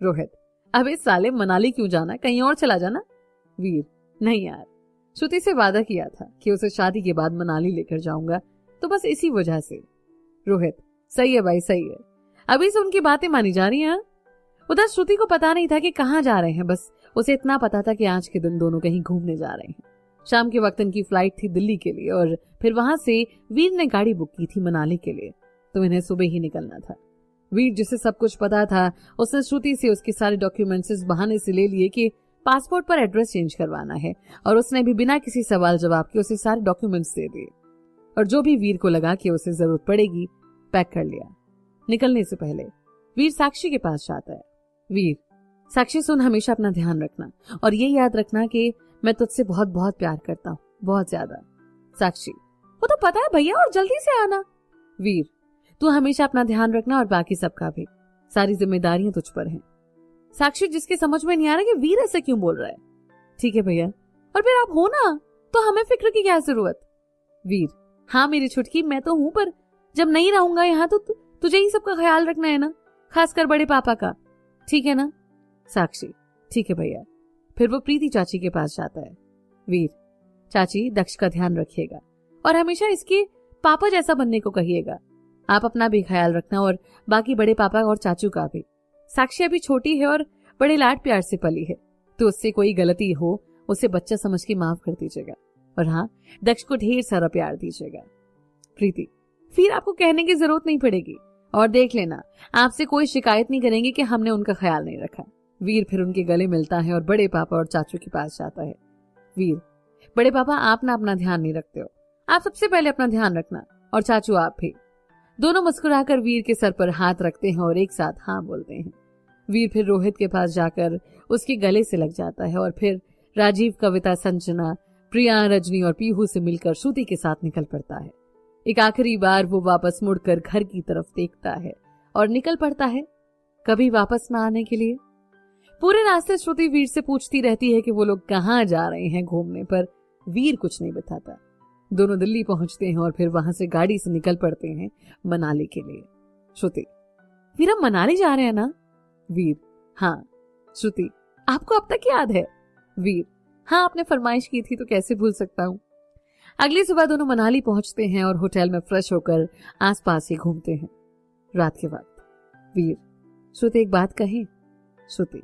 [SPEAKER 1] रोहित, अब इस साले मनाली क्यों जाना, कहीं और चला जाना। वीर, नहीं यार, श्रुति से वादा किया था कि उसे शादी के बाद मनाली लेकर जाऊंगा, तो बस इसी वजह से। रोहित, सही है भाई, सही है। अभी से उनकी बातें मानी जा रही हैं। उधर श्रुति को पता नहीं था कि कहाँ जा रहे हैं, बस उसे इतना पता था कि आज के दिन दोनों कहीं घूमने जा रहे हैं। शाम के वक्त इनकी फ्लाइट थी दिल्ली के लिए, और फिर वहां से वीर ने गाड़ी बुक की थी मनाली के लिए, तो इन्हें सुबह ही निकलना था। वीर, जिसे सब कुछ पता था, उसने श्रुति से उसके सारे डॉक्यूमेंट्स इस बहाने से ले लिए कि पासपोर्ट पर एड्रेस चेंज करवाना है, और उसने भी बिना किसी सवाल जवाब के उसे सारे डॉक्यूमेंट्स दे दिए। और जो भी वीर को लगा कि उसे जरूरत पड़ेगी, पैक कर लिया। निकलने से पहले वीर साक्षी के पास जाता है। वीर, साक्षी सुन, हमेशा अपना ध्यान रखना, और ये याद रखना कि मैं तुझसे बहुत बहुत प्यार करता हूँ, बहुत ज्यादा। साक्षी, वो तो पता है भैया, और जल्दी से आना। वीर, तू हमेशा अपना ध्यान रखना और बाकी सबका भी, सारी जिम्मेदारियां तुझ पर हैं। साक्षी, जिसके समझ में नहीं आ रहा कि वीर ऐसे क्यों बोल रहा है। ठीक है भैया, और फिर आप हो ना, तो हमें फिक्र की क्या जरूरत। वीर, हाँ मेरी छुटकी, मैं तो हूं, पर जब नहीं रहूंगा यहाँ तो तुझे ही सबका ख्याल रखना है ना, खासकर बड़े पापा का, ठीक है ना। साक्षी, ठीक है भैया। फिर वो प्रीति चाची के पास जाता है। वीर, चाची, दक्ष का ध्यान रखिएगा और हमेशा इसके पापा जैसा बनने को कहिएगा। आप अपना भी ख्याल रखना और बाकी बड़े पापा और चाचू का भी। साक्षी अभी छोटी है और बड़े लाड प्यार से पली है, तो उससे कोई गलती हो उसे बच्चा समझ के माफ कर दीजिएगा। और हाँ, दक्ष को ढेर सारा प्यार दीजिएगा। प्रीति, फिर आपको कहने की जरूरत नहीं पड़ेगी, और देख लेना, आपसे कोई शिकायत नहीं करेंगे कि हमने उनका ख्याल नहीं रखा। वीर फिर उनके गले मिलता है और बड़े पापा और चाचू के पास जाता है। वीर, बड़े पापा, आप ना अपना ध्यान नहीं रखते हो, आप सबसे पहले अपना ध्यान रखना, और चाचू आप भी। दोनों मुस्कुराकर वीर के सर पर हाथ रखते हैं और एक साथ हाँ बोलते हैं। वीर फिर रोहित के पास जाकर उसके गले से लग जाता है, और फिर राजीव, कविता, संजना, प्रिया, रजनी और पीहू से मिलकर श्रुति के साथ निकल पड़ता है। एक आखिरी बार वो वापस मुड़कर घर की तरफ देखता है और निकल पड़ता है, कभी वापस ना आने के लिए। पूरे रास्ते श्रुति वीर से पूछती रहती है कि वो लोग कहाँ जा रहे हैं घूमने, पर वीर कुछ नहीं बताता। दोनों दिल्ली पहुंचते हैं और फिर वहां से गाड़ी से निकल पड़ते हैं मनाली के लिए। श्रुति, वीर हम मनाली जा रहे हैं ना, वीर, हाँ। श्रुति, आपको अब तक याद है? वीर, हाँ, आपने फरमाइश की थी तो कैसे भूल सकता हूँ। अगली सुबह दोनों मनाली पहुंचते हैं और होटल में फ्रेश होकर आसपास ही घूमते हैं। रात के वक्त वीर, श्रुति एक बात कहें? श्रुति,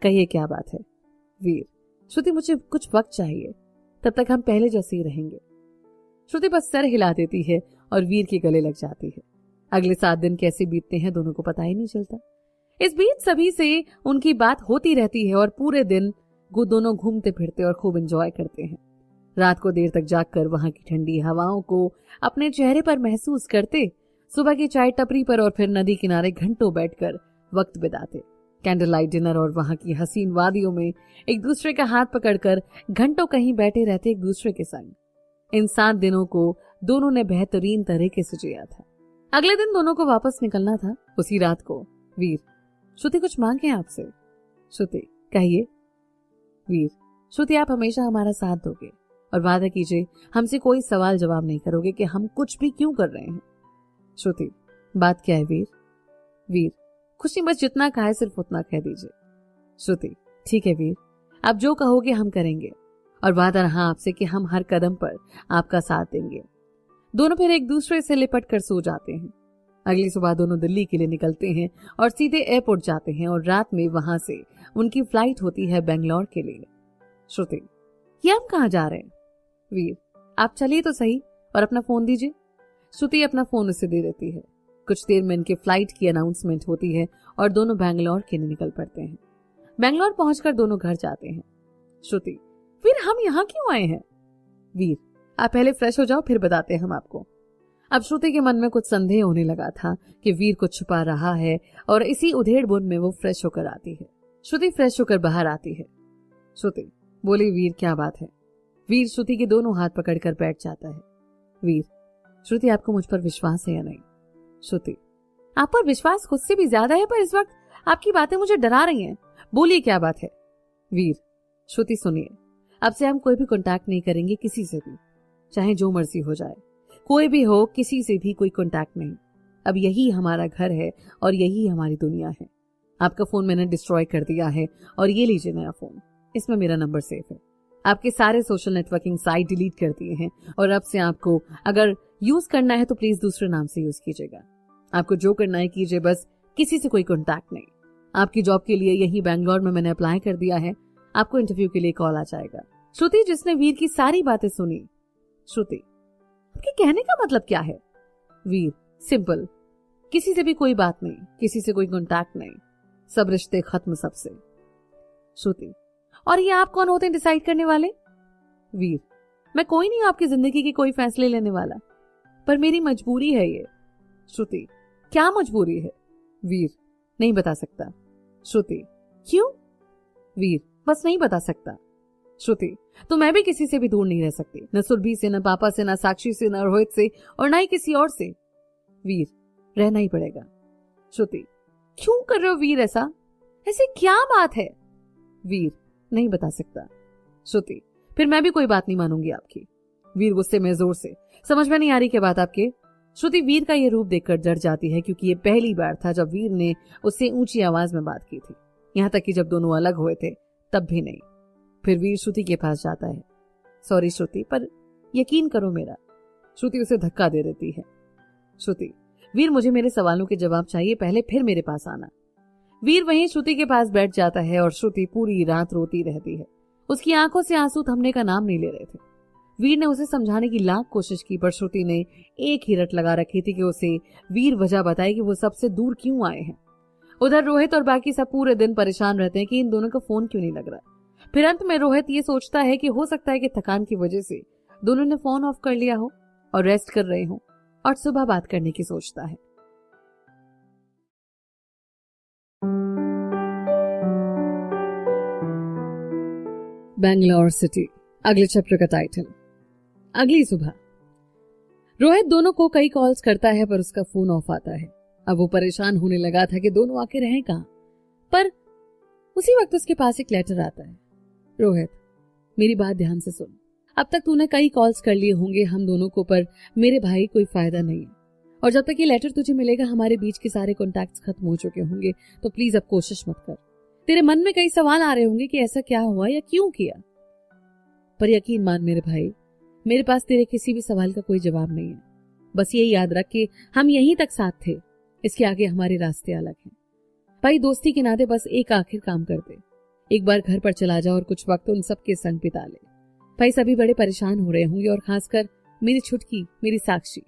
[SPEAKER 1] कहिए क्या बात है? वीर, श्रुति मुझे कुछ वक्त चाहिए, तब तक हम पहले जैसे ही रहेंगे। श्रुति बस सर हिला देती है और वीर के गले लग जाती है। अगले 7 दिन कैसे बीतते हैं दोनों को पता ही नहीं चलता। इस बीच सभी से उनकी बात होती रहती है और पूरे दिन वो दोनों घूमते फिरते और खूब एंजॉय करते हैं। रात को देर तक जागकर वहां की ठंडी हवाओं को अपने चेहरे पर महसूस करते, सुबह की चाय टपरी पर और फिर नदी किनारे घंटों बैठकर वक्त बिताते। कैंडल लाइट डिनर और वहां की हसीन वादियों में एक दूसरे का हाथ पकड़कर घंटों कहीं बैठे रहते एक दूसरे के संग। इन 7 दिनों को दोनों ने बेहतरीन तरीके से जिया था। अगले दिन दोनों को वापस निकलना था। उसी रात को वीर, श्रुति कुछ मांगे आपसे। श्रुति, कहिए। वीर, श्रुति आप हमेशा हमारा साथ दोगे और वादा कीजिए हमसे कोई सवाल जवाब नहीं करोगे कि हम कुछ भी क्यों कर रहे हैं। श्रुति, बात क्या है वीर? वीर, कुछ नहीं, बस जितना कहा है सिर्फ उतना कह दीजिए। श्रुति, ठीक है वीर, आप जो कहोगे हम करेंगे और वादा रहा आपसे कि हम हर कदम पर आपका साथ देंगे। दोनों फिर एक दूसरे से लिपट कर सो जाते हैं। अगली सुबह दोनों दिल्ली के लिए निकलते हैं और सीधे एयरपोर्ट जाते हैं और रात में वहां से उनकी फ्लाइट होती है बेंगलोर के लिए। श्रुति, ये हम कहाँ जा रहे हैं? वीर, आप चलिए तो सही और अपना फोन दीजिए। श्रुति अपना फोन उसे दे देती है। कुछ देर में इनके फ्लाइट की अनाउंसमेंट होती है और दोनों बैंगलोर के लिए निकल पड़ते हैं। बैंगलोर पहुंचकर दोनों घर जाते हैं। श्रुति, वीर हम यहाँ क्यों आए हैं? वीर, आप पहले फ्रेश हो जाओ फिर बताते हैं हम आपको। अब श्रुति के मन में कुछ संदेह होने लगा था कि वीर कुछ छुपा रहा है और इसी उधेड़-बुन में वो फ्रेश होकर आती है। श्रुति फ्रेश होकर बाहर आती है। श्रुति बोली, वीर क्या बात है? वीर श्रुति के दोनों हाथ पकड़कर बैठ जाता है। वीर, श्रुति आपको मुझ पर विश्वास है या नहीं? श्रुति, आप पर विश्वास खुद से भी ज्यादा है, पर इस वक्त आपकी बातें मुझे डरा रही हैं। बोलिए क्या बात है? वीर, श्रुति सुनिए, अब से हम कोई भी कांटेक्ट नहीं करेंगे किसी से भी, चाहे जो मर्जी हो जाए, कोई भी हो, किसी से भी कोई कांटेक्ट नहीं। अब यही हमारा घर है और यही हमारी दुनिया है। आपका फोन मैंने डिस्ट्रॉय कर दिया है और ये लीजिए नया फोन, इसमें मेरा नंबर सेव है। आपके सारे सोशल नेटवर्किंग साइट डिलीट कर दिए हैं और अब से आपको अगर यूज करना है तो प्लीज दूसरे नाम से यूज कीजिएगा। आपको जो करना है कीजिए, बस किसी से कोई कांटेक्ट नहीं। आपकी जॉब के लिए यही बैंगलोर में मैंने अप्लाई कर दिया है, आपको इंटरव्यू के लिए कॉल आ जाएगा। श्रुति जिसने वीर की सारी बातें सुनी। श्रुति, आपके कहने का मतलब क्या है? वीर, सिंपल, किसी से भी कोई बात नहीं, किसी से कोई कांटेक्ट नहीं, सब रिश्ते खत्म सबसे। श्रुति, और ये आप कौन होते हैं डिसाइड करने वाले? वीर, मैं कोई नहीं हूं आपकी जिंदगी के कोई फैसले लेने वाला, पर मेरी मजबूरी है ये। श्रुति, क्या मजबूरी है? वीर, नहीं बता सकता। श्रुति, क्यों? वीर, बस नहीं बता सकता। श्रुति, तो मैं भी किसी से भी दूर नहीं रह सकती, न सुरभि से, न पापा से, न साक्षी से, न रोहित से और न ही किसी और से। वीर, रहना ही पड़ेगा। श्रुति, क्यों कर रहे हो वीर ऐसा? ऐसी क्या बात है? वीर, नहीं बता सकता। श्रुति, फिर मैं भी कोई बात नहीं मानूंगी आपकी। वीर गुस्से में जोर से, समझ में नहीं आ रही क्या बात आपके? श्रुति वीर का ये रूप देखकर डर जाती है क्योंकि ये पहली बार था जब वीर ने उससे ऊंची आवाज में बात की थी। यहां तक कि जब दोनों अलग हुए थे तब भी नहीं। फिर वीर श्रुति के पास जाता है। सॉरी श्रुति, पर यकीन करो मेरा। श्रुति उसे धक्का दे देती है। श्रुति, वीर मुझे मेरे सवालों के जवाब चाहिए पहले, फिर मेरे पास आना। वीर वहीं श्रुति के पास बैठ जाता है और श्रुति पूरी रात रोती रहती है। उसकी आंखों से आंसू थमने का नाम नहीं ले रहे थे। वीर ने उसे समझाने की लाख कोशिश की, पर श्रुति ने एक ही रट लगा रखी थी कि उसे वीर वजह बताए कि वो सबसे दूर क्यों आए हैं। उधर रोहित और बाकी सब पूरे दिन परेशान रहते हैं कि इन दोनों का फोन क्यों नहीं लग रहा। फिर अंत में रोहित ये सोचता है कि हो सकता है कि थकान की वजह से दोनों ने फोन ऑफ कर लिया हो और रेस्ट कर रहे हो और सुबह बात करने की सोचता है। बैंगलोर सिटी, अगले चैप्टर का टाइटल। अगली सुबह रोहित दोनों को कई कॉल्स करता है पर उसका फोन ऑफ आता है। अब वो परेशान होने लगा था कि दोनों आके रहें कहां, पर उसी वक्त उसके पास एक लेटर आता है। रोहित, मेरी बात ध्यान से सुन। अब तक तूने कई कॉल्स कर लिए होंगे हम दोनों को, पर मेरे भाई कोई फायदा नहीं है। और जब तक ये लेटर तुझे मिलेगा हमारे बीच के सारे कॉन्टैक्ट्स खत्म हो चुके होंगे, तो प्लीज अब कोशिश मत कर। तेरे मन में कई सवाल आ रहे होंगे कि ऐसा क्या हुआ या क्यों किया, पर यकीन मान मेरे भाई, मेरे पास तेरे किसी भी सवाल का कोई जवाब नहीं है। बस ये याद रख कि हम यहीं तक साथ थे, इसके आगे हमारे रास्ते अलग हैं। भाई दोस्ती के नाते बस एक आखिर काम कर दे, एक बार घर पर चला जा और कुछ वक्त उन सब के संग बिता ले। भाई सभी बड़े परेशान हो रहे होंगे, और खासकर मेरी छुटकी, मेरी साक्षी,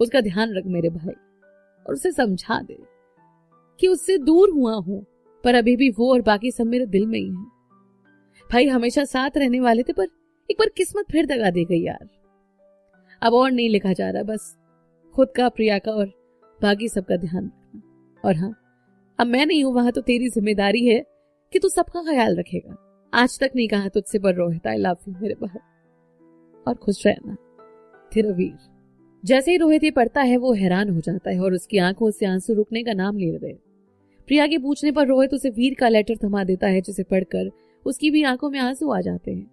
[SPEAKER 1] उसका ध्यान रख मेरे भाई, और उसे समझा दे कि उससे दूर हुआ हूं, पर अभी भी वो और बाकी सब मेरे दिल में ही है। भाई हमेशा साथ रहने वाले थे, पर एक बार किस्मत फिर दगा दे गई यार। अब और नहीं लिखा जा रहा, बस खुद का, प्रिया का और बाकी सबका ध्यान रखना। और हाँ, अब मैं नहीं हूं वहां तो तेरी जिम्मेदारी है कि तू सबका ख्याल रखेगा। आज तक नहीं कहा तुझसे, पर रोहित आई लव यू मेरे भाई, और खुश रहना, तेरा वीर। जैसे ही रोहित ये पढ़ता है वो हैरान हो जाता है और उसकी आंखों से आंसू रुकने का नाम ले रहे। प्रिया के पूछने पर रोहित उसे वीर का लेटर थमा देता है, जिसे पढ़कर उसकी भी आंखों में आंसू आ जाते हैं।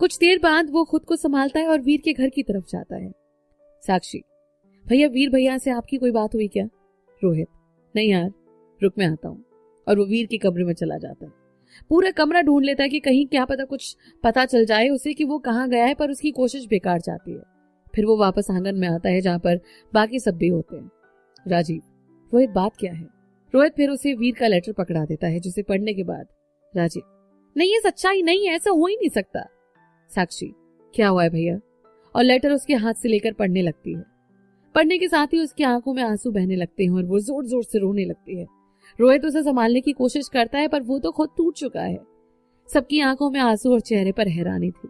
[SPEAKER 1] कुछ देर बाद वो खुद को संभालता है और वीर के घर की तरफ जाता है। साक्षी, भैया वीर भैया से आपकी कोई बात हुई क्या? रोहित, नहीं यार, रुक मैं आता हूँ। और वो वीर के कमरे में चला जाता है। पूरा कमरा ढूंढ लेता है कि कहीं क्या पता कुछ पता चल जाए उसे कि वो कहाँ गया है, पर उसकी कोशिश बेकार जाती है। फिर वो वापस आंगन में आता है जहां पर बाकी सब भी होते हैं। राजीव, रोहित बात क्या है? रोहित फिर उसे वीर का लेटर पकड़ा देता है, जिसे पढ़ने के बाद राजीव, नहीं ये सच्चाई नहीं है, ऐसा हो ही नहीं सकता। साक्षी, क्या हुआ है भैया? और लेटर उसके हाथ से लेकर पढ़ने लगती है। पढ़ने के साथ ही उसकी आंखों में आंसू बहने लगते हैं और वो जोर जोर से रोने लगती है। रोहित उसे संभालने की कोशिश करता है, पर वो तो खुद टूट चुका है। सबकी आंखों में आंसू और चेहरे पर हैरानी थी।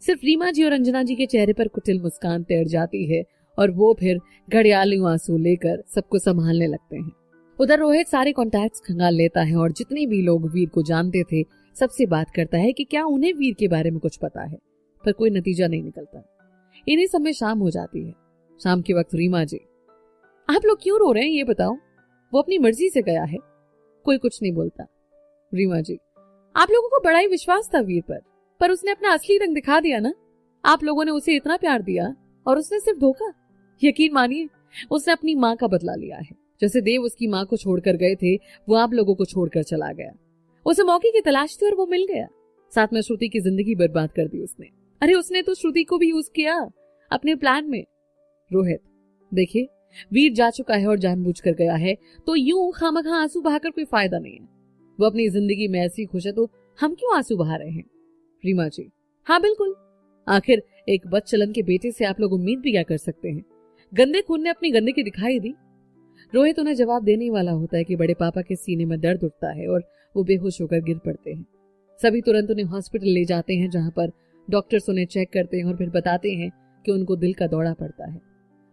[SPEAKER 1] सिर्फ रीमा जी और अंजना जी के चेहरे पर कुटिल मुस्कान तैर जाती है और वो फिर घड़ियालू आंसू लेकर सबको संभालने लगते हैं। उधर रोहित सारे कॉन्टैक्ट्स खंगाल लेता है और जितने भी लोग वीर को जानते थे सबसे बात करता है कि क्या उन्हें वीर के बारे में कुछ पता है, पर कोई नतीजा नहीं निकलता। इन्हीं सब में शाम हो जाती है। शाम के वक्त रीमा जी, आप लोग क्यों रो रहे हैं ये बताओ? वो अपनी मर्जी से गया है। कोई कुछ नहीं बोलता। रीमा जी, आप लोगों को बड़ा ही विश्वास था वीर पर उसने अपना असली रंग दिखा दिया ना। आप लोगों ने उसे इतना प्यार दिया और उसने सिर्फ धोखा। यकीन मानिए, उसने अपनी माँ का बदला लिया है। जैसे देव उसकी माँ को छोड़कर गए थे, वो आप लोगों को छोड़कर चला गया। उसे मौके की तलाश थी और वो मिल गया। साथ में श्रुति की जिंदगी बर्बाद कर दी उसने। अरे उसने तो श्रुति को भी यूज किया अपने प्लान में। रोहित, देखिए वीर जा चुका है और जानबूझकर गया है, तो यूं खामखा आंसू बहाकर कोई फायदा नहीं है। वो अपनी जिंदगी में ऐसी खुश है, तो हम क्यों आंसू बहा रहे हैं? रीमा जी, हाँ बिल्कुल, आखिर एक बदचलन के बेटे से आप लोग उम्मीद भी क्या कर सकते हैं? गंदे खून ने अपनी गंदगी दिखाई दी। रोहित उन्हें जवाब देने वाला होता है कि बड़े पापा के सीने में दर्द उठता है और वो बेहोश होकर गिर पड़ते हैं। सभी तुरंत उन्हें हॉस्पिटल ले जाते हैं, जहां पर डॉक्टर्स उन्हें चेक करते हैं और फिर बताते हैं कि उनको दिल का दौरा पड़ता है।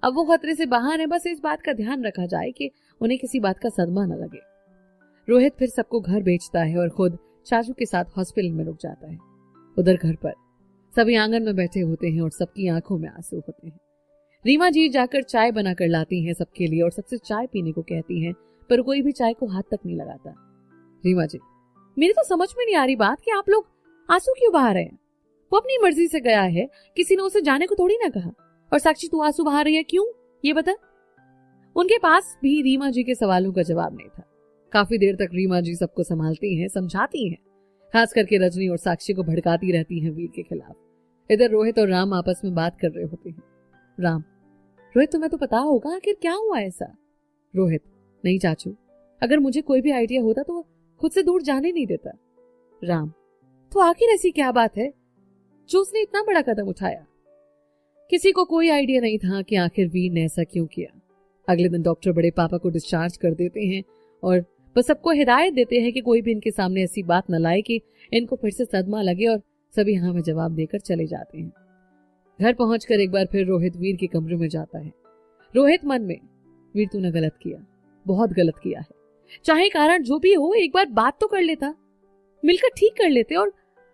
[SPEAKER 1] अब वो खतरे से बाहर है, बस इस बात का ध्यान रखा जाए कि उन्हें किसी बात का सदमा न लगे। रोहित फिर सबको घर बेचता है और खुद चाचू के साथ हॉस्पिटल में रुक जाता है। उधर घर पर सभी आंगन में बैठे होते हैं और सबकी आंखों में आंसू होते हैं। रीमा जी जाकर चाय बनाकर लाती हैं सबके लिए और सबसे चाय पीने को कहती हैं, पर कोई भी चाय को हाथ तक नहीं लगाता। रीमा जी, मेरी तो समझ में नहीं आ रही बात कि आप लोग आंसू क्यों बहा रहे हैं? वो अपनी मर्जी से गया है, किसी ने उसे जाने को थोड़ी ना कहा। और साक्षी, तू आंसू बहा रही है क्यों, ये बता। उनके पास भी रीमा जी के सवालों का जवाब नहीं था। काफी देर तक रीमा जी सबको संभालती हैं, समझाती हैं, खास करके रजनी और साक्षी को भड़काती रहती हैं वीर के खिलाफ। इधर रोहित और राम आपस में बात कर रहे होते हैं। राम, रोहित तुम्हें तो पता होगा आखिर क्या हुआ ऐसा? रोहित, नहीं चाचू, अगर मुझे कोई भी आइडिया होता तो खुद से दूर जाने नहीं देता। राम, तो आखिर ऐसी क्या बात है जो उसने इतना बड़ा कदम उठाया? किसी को कोई आइडिया नहीं था कि आखिर वीर ने ऐसा क्यों किया। अगले दिन डॉक्टर बड़े पापा को डिस्चार्ज कर देते हैं और बस सबको हिदायत देते हैं कि कोई भी इनके सामने ऐसी बात न लाए कि इनको फिर से सदमा लगे, और सभी हाँ में जवाब देकर चले जाते हैं। घर पहुंचकर एक बार फिर रोहित वीर के कमरे में जाता है। रोहित मन में, वीर तूने गलत किया, बहुत गलत किया है। चाहे कारण जो भी हो, एक बार बात तो कर लेता, मिलकर ठीक कर लेते। और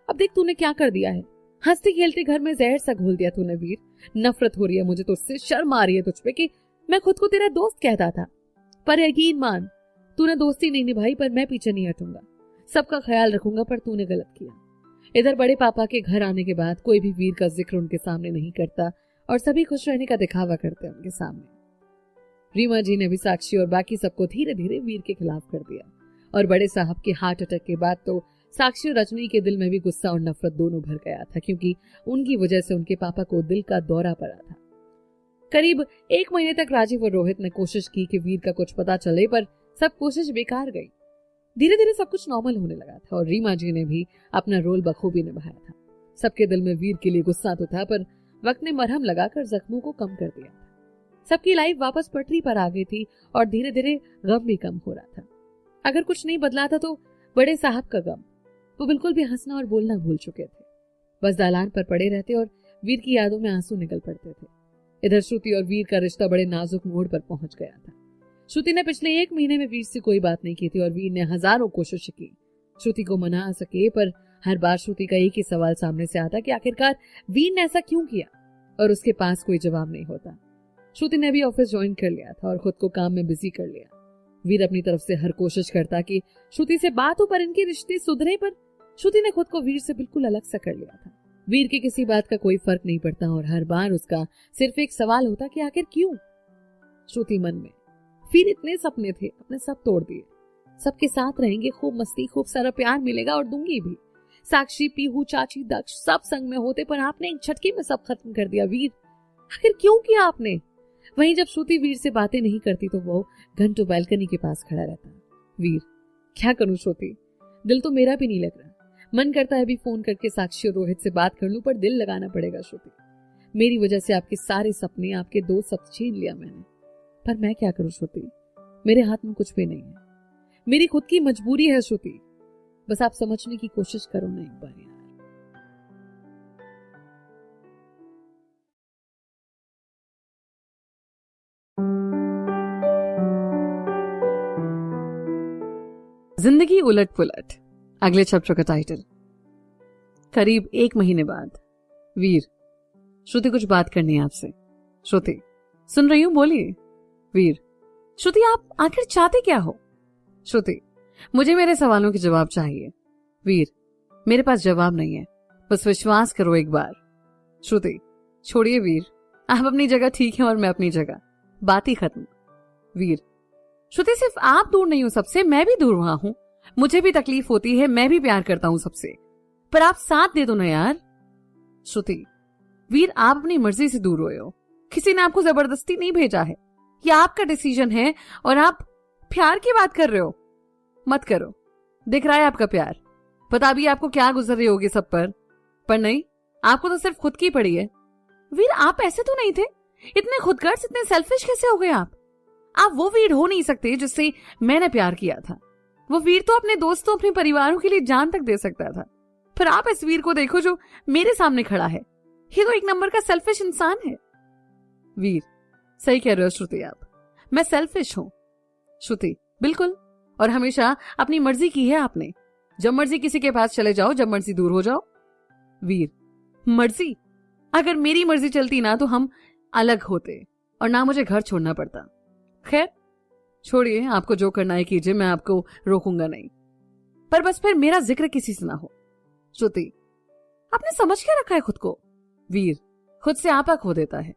[SPEAKER 1] अब देख तूने क्या कर दिया है। हंसते खेलते घर में जहर सा घोल दिया तूने वीर। नफरत हो रही है मुझे तुझसे, शर्म आ रही है तुझ पे कि मैं खुद को तेरा दोस्त कहता था। पर यकीन मान, तूने दोस्ती नहीं निभाई, पर मैं पीछे नहीं हटूंगा, सबका ख्याल रखूंगा, पर तूने गलत किया। इधर बड़े पापा के घर आने के बाद कोई भी वीर का जिक्र उनके सामने नहीं करता और सभी खुश रहने का दिखावा करते हैं उनके सामने। रीमा जी ने भी साक्षी और बाकी सबको धीरे धीरे वीर के खिलाफ कर दिया और बड़े साहब के हार्ट अटैक के बाद तो साक्षी और रजनी के दिल में भी गुस्सा और नफरत दोनों भर गया था, क्योंकि उनकी वजह से उनके पापा को दिल का दौरा पड़ा था। करीब 1 महीने तक राजीव और रोहित ने कोशिश की कि वीर का कुछ पता चले, पर सब कोशिश बेकार गई। धीरे धीरे सब कुछ नॉर्मल होने लगा था और रीमा जी ने भी अपना रोल बखूबी निभाया था। सबके दिल में वीर के लिए गुस्सा तो था, पर वक्त ने मरहम लगाकर जख्मों को कम कर दिया था। सबकी लाइफ वापस पटरी पर आ गई थी और धीरे धीरे गम भी कम हो रहा था। अगर कुछ नहीं बदला था तो बड़े साहब का गम, वो बिल्कुल भी हंसना और बोलना भूल चुके थे। बस दालान पर पड़े रहते और वीर की यादों में आंसू निकल पड़ते थे। इधर श्रुति और वीर का रिश्ता बड़े नाजुक मोड़ पर पहुंच गया था। श्रुति ने पिछले 1 महीने में वीर से कोई बात नहीं की थी और वीर ने हजारों कोशिशें की श्रुति को मना सके, पर हर बार श्रुति का एक ही सवाल सामने से आता कि आखिरकार वीर ने ऐसा क्यों किया, और उसके पास कोई जवाब नहीं होता। श्रुति ने भी ऑफिस ज्वाइन कर लिया था और खुद को काम में बिजी कर लिया। वीर अपनी तरफ से हर कोशिश करता कि श्रुति से बात हो, पर इनके रिश्ते सुधरे, पर श्रुति ने खुद को वीर से बिल्कुल अलग सा कर लिया था। वीर की किसी बात का कोई फर्क नहीं पड़ता और हर बार उसका सिर्फ एक सवाल होता कि आखिर क्यों। श्रुति मन में फिर इतने सपने थे, अपने सब तोड़ दिए। सबके साथ रहेंगे, खूब मस्ती, खूब सारा प्यार मिलेगा और दूंगी भी। साक्षी, पीहू, चाची, दक्ष सब संग में होते, पर आपने एक झटके में सब खत्म कर दिया। वीर, आखिर क्यों किया आपने? वहीं जब श्रुति वीर से बातें नहीं करती तो वो घंटों बैल्कनी के पास खड़ा रहता। वीर, क्या करूं श्रुति, दिल तो मेरा भी नहीं लग रहा। मन करता है अभी फोन करके साक्षी और रोहित से बात कर लूं, पर दिल लगाना पड़ेगा श्रुति। मेरी वजह से आपके सारे सपने, आपके दोस्त सब छीन लिया मैंने, पर मैं क्या करूं श्रुति, मेरे हाथ में कुछ भी नहीं है। मेरी खुद की मजबूरी है श्रुति, बस आप समझने की कोशिश करो ना एक बार यार। जिंदगी उलट पुलट, अगले चैप्टर का टाइटल। करीब 1 महीने बाद। वीर, श्रुति कुछ बात करनी है आपसे। श्रुति, सुन रही हूं, बोलिए। वीर, श्रुति आप आखिर चाहते क्या हो? श्रुति, मुझे मेरे सवालों के जवाब चाहिए। वीर, मेरे पास जवाब नहीं है, बस विश्वास करो एक बार। श्रुति, छोड़िए वीर, आप अपनी जगह ठीक हैं और मैं अपनी जगह, बात ही खत्म। वीर, श्रुति सिर्फ आप दूर नहीं हो सबसे, मैं भी दूर हुआ हूं। मुझे भी तकलीफ होती है, मैं भी प्यार करता हूं सबसे, पर आप साथ दे दो ना यार। श्रुति, वीर आप अपनी मर्जी से दूर हुए हो, किसी ने आपको जबरदस्ती नहीं भेजा है, ये आपका डिसीजन है और आप प्यार की बात कर रहे हो। मत करो, दिख रहा है आपका प्यार, पता भी आपको क्या गुजर रही होगी सब पर नहीं, आपको तो सिर्फ खुद की पड़ी है। वीर आप ऐसे तो नहीं थे, इतने खुदगर्ज, इतने सेल्फिश कैसे हो गए आप वो वीर हो नहीं सकते जिससे मैंने प्यार किया था। वो वीर तो अपने दोस्तों, अपने परिवारों के लिए जान तक दे सकता था, पर आप इस वीर को देखो जो मेरे सामने खड़ा है, ये तो 1 नंबर का सेल्फिश इंसान है। वीर, सही कह रहे हो श्रुति आप, मैं सेल्फिश हूं। श्रुति, बिल्कुल, और हमेशा अपनी मर्जी की है आपने, जब मर्जी किसी के पास चले जाओ, जब मर्जी दूर हो जाओ। वीर, मर्जी? अगर मेरी मर्जी चलती ना तो हम अलग होते और ना मुझे घर छोड़ना पड़ता। खैर छोड़िए, आपको जो करना है कीजिए, मैं आपको रोकूंगा नहीं, पर बस फिर मेरा जिक्र किसी से ना हो। श्रुति, आपने समझ क्या रखा है खुद को? वीर, खुद से आपा खो देता है।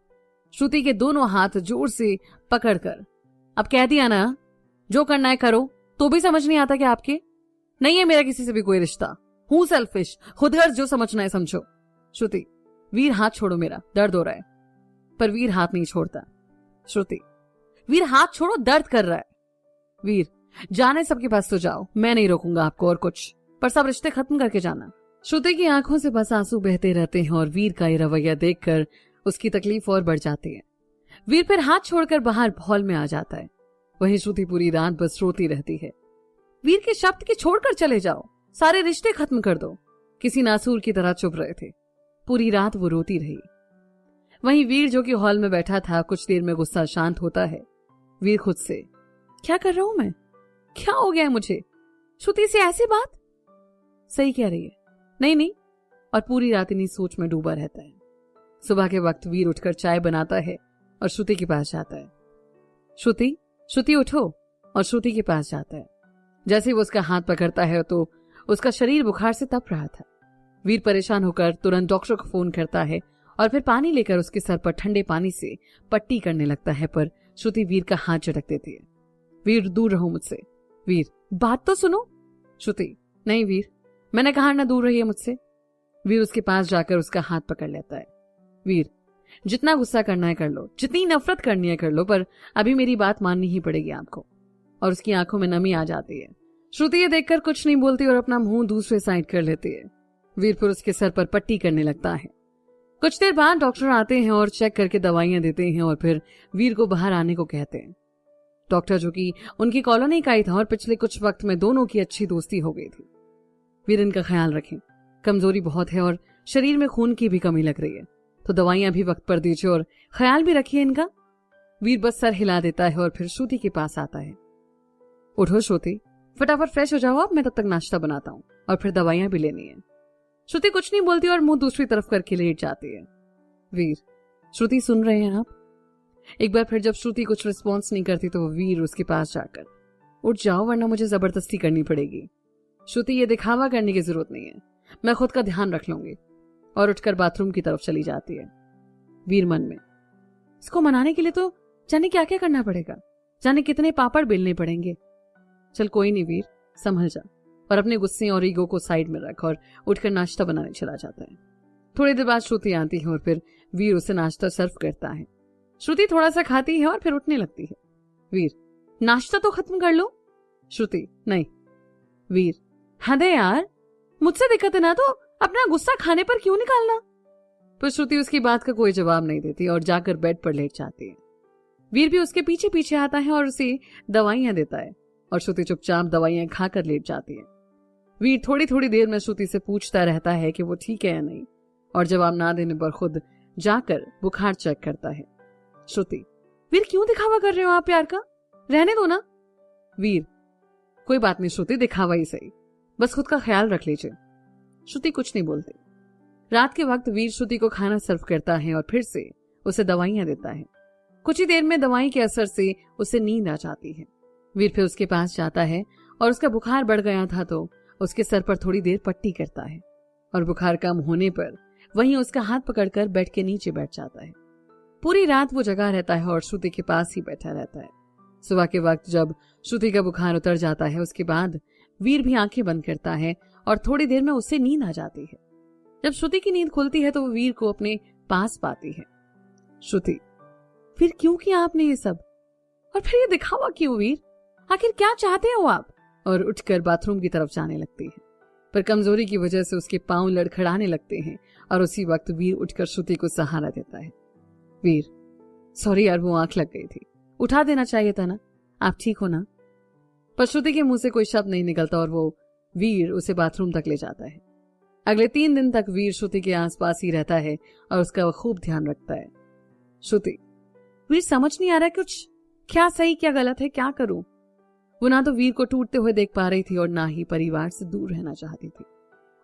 [SPEAKER 1] श्रुति के दोनों हाथ जोर से पकड़कर, अब कह दिया ना, जो करना है करो, तो भी समझ नहीं आता कि आपके नहीं है मेरा किसी से भी कोई रिश्ता, हूं सेल्फिश, खुदगर्ज, जो समझना है समझो। श्रुति, वीर हाथ छोड़ो, मेरा दर्द हो रहा है। पर वीर हाथ नहीं छोड़ता। श्रुति, वीर हाथ छोड़ो, दर्द कर रहा है। वीर, जाने सबके पास तो जाओ, मैं नहीं रोकूंगा आपको और कुछ, पर सब रिश्ते खत्म करके जाना। श्रुति की आंखों से बस आंसू बहते रहते हैं और वीर का ये रवैया देखकर उसकी तकलीफ और बढ़ जाती है। वीर फिर हाथ छोड़कर बाहर हॉल में आ जाता है। वहीं श्रुति पूरी रात बस रोती रहती है। वीर के शब्द के छोड़कर चले जाओ, सारे रिश्ते खत्म कर दो, किसी नासूर की तरह चुप रहे थे। पूरी रात वो रोती रही। वहीं वीर जो कि हॉल में बैठा था, कुछ देर में गुस्सा शांत होता है। वीर खुद से, क्या कर रहा हूं मैं, क्या हो गया है मुझे, श्रुति से ऐसी बात? सही कह रही है, नहीं, और पूरी रात इन्हीं सोच में डूबा रहता है। सुबह के वक्त वीर उठकर चाय बनाता है और श्रुति के पास जाता है। श्रुति उठो, और श्रुति के पास जाता है। जैसे वो उसका हाथ पकड़ता है तो उसका शरीर बुखार से तप रहा था। वीर परेशान होकर तुरंत डॉक्टर को फोन करता है और फिर पानी लेकर उसके सर पर ठंडे पानी से पट्टी करने लगता है, पर श्रुति वीर का हाथ झटक देती है। वीर, दूर रहो मुझसे। वीर, बात तो सुनो। श्रुति, नहीं वीर, मैंने कहा ना दूर रहिए मुझसे। वीर उसके पास जाकर उसका हाथ पकड़ लेता है। वीर, जितना गुस्सा करना है कर लो, जितनी नफरत करनी है कर लो, पर अभी मेरी बात माननी ही पड़ेगी आपको। और उसकी आंखों में नमी आ जाती है। श्रुति ये देखकर कुछ नहीं बोलती और अपना मुंह दूसरे साइड कर लेती है। वीर फिर उसके सर पर पट्टी करने लगता है। कुछ देर बाद डॉक्टर आते हैं और चेक करके दवाइयां देते हैं और फिर वीर को बाहर आने को कहते हैं। डॉक्टर, जो कि उनकी कॉलोनी का ही था और पिछले कुछ वक्त में दोनों की अच्छी दोस्ती हो गई थी। वीर, इनका ख्याल रखें, कमजोरी बहुत है और शरीर में खून की भी कमी लग रही है, तो दवाइयां भी वक्त पर दीजिए और ख्याल भी रखिए इनका। वीर बस सर हिला देता है और फिर श्रुति के पास आता है। उठो श्रुति, फटाफट फ्रेश हो जाओ, अब मैं तब तक नाश्ता बनाता हूँ और फिर दवाइयां भी लेनी है। श्रुति कुछ नहीं बोलती और मुंह दूसरी तरफ करके लेट जाती है। वीर, श्रुति सुन रहे हैं आप? एक बार फिर जब श्रुति कुछ रिस्पॉन्स नहीं करती तो वीर उसके पास जाकर, उठ जाओ वरना मुझे जबरदस्ती करनी पड़ेगी। श्रुति, ये दिखावा करने की जरूरत नहीं है, मैं खुद का ध्यान रख लूंगी। और उठकर बाथरूम की तरफ चली जाती है। वीर मन में, इसको मनाने के लिए तो जाने क्या क्या करना पड़ेगा, जाने कितने पापड़ बेलने पड़ेंगे। चल कोई नहीं वीर, संभल जा। और अपने गुस्से और ईगो को साइड में रख और उठकर नाश्ता बनाने चला जाता है। थोड़ी देर बाद श्रुति आती है और फिर वीर उसे नाश्ता सर्व करता है। श्रुति थोड़ा सा खाती है और फिर उठने लगती है। वीर, नाश्ता तो खत्म कर लो। श्रुति, नहीं। वीर, हद है यार, मुझसे दिक्कत है ना तो अपना गुस्सा खाने पर क्यों निकालना। पर श्रुति उसकी बात का कोई जवाब नहीं देती और जाकर बेड पर लेट जाती है। वीर भी उसके पीछे पीछे आता है और उसे दवाइयां देता है और श्रुति चुपचाप दवाइयां खाकर लेट जाती है। वीर थोड़ी थोड़ी देर में श्रुति से पूछता रहता है कि वो ठीक है या नहीं, और जवाब ना देने पर खुद जाकर बुखार चेक करता है। श्रुति, वीर क्यों दिखावा कर रहे हो आप प्यार का, रहने दो ना। वीर, कोई बात नहीं श्रुति, दिखावा ही सही, बस खुद का ख्याल रख लीजिए। श्रुति कुछ नहीं बोलती। रात के वक्त वीर श्रुति को खाना सर्व करता है और फिर से उसे दवाइयां देता है। कुछ ही देर में दवाई के असर से उसे नींद आ जाती है। वीर फिर उसके पास जाता है और उसका बुखार बढ़ गया था तो उसके सर पर थोड़ी देर पट्टी करता है और बुखार कम होने पर वहीं उसका हाथ पकड़कर बेड के नीचे बैठ जाता है। पूरी रात वो जगा रहता है और श्रुति के पास ही बैठा रहता है। सुबह के वक्त जब श्रुति का बुखार उतर जाता है उसके बाद वीर भी आंखें बंद करता है और थोड़ी देर में उससे नींद आ जाती है। जब श्रुति की नींद खुलती है तो वो वीर को अपने पास पाती है। श्रुति, फिर क्यों किया आपने ये सब, और फिर ये दिखावा क्यों वीर, आखिर क्या चाहते हो आप। और उठकर बाथरूम की तरफ जाने लगती है, पर कमजोरी की वजह से उसके पांव लड़खड़ाने लगते हैं और उसी वक्त वीर उठकर श्रुति को सहारा देता है। वीर, सॉरी यार, वो आंख लग गई थी, उठा देना चाहिए था ना, आप ठीक हो ना। पर श्रुति के मुंह से कोई शब्द नहीं निकलता और वो वीर उसे बाथरूम तक ले जाता है। अगले 3 दिन तक वीर श्रुति के आसपास ही रहता है और उसका वो खूब ध्यान रखता है। श्रुति, वीर समझ नहीं आ रहा कुछ, क्या सही क्या गलत है, क्या करूं। वो ना तो वीर को टूटते हुए देख पा रही थी और ना ही परिवार से दूर रहना चाहती थी।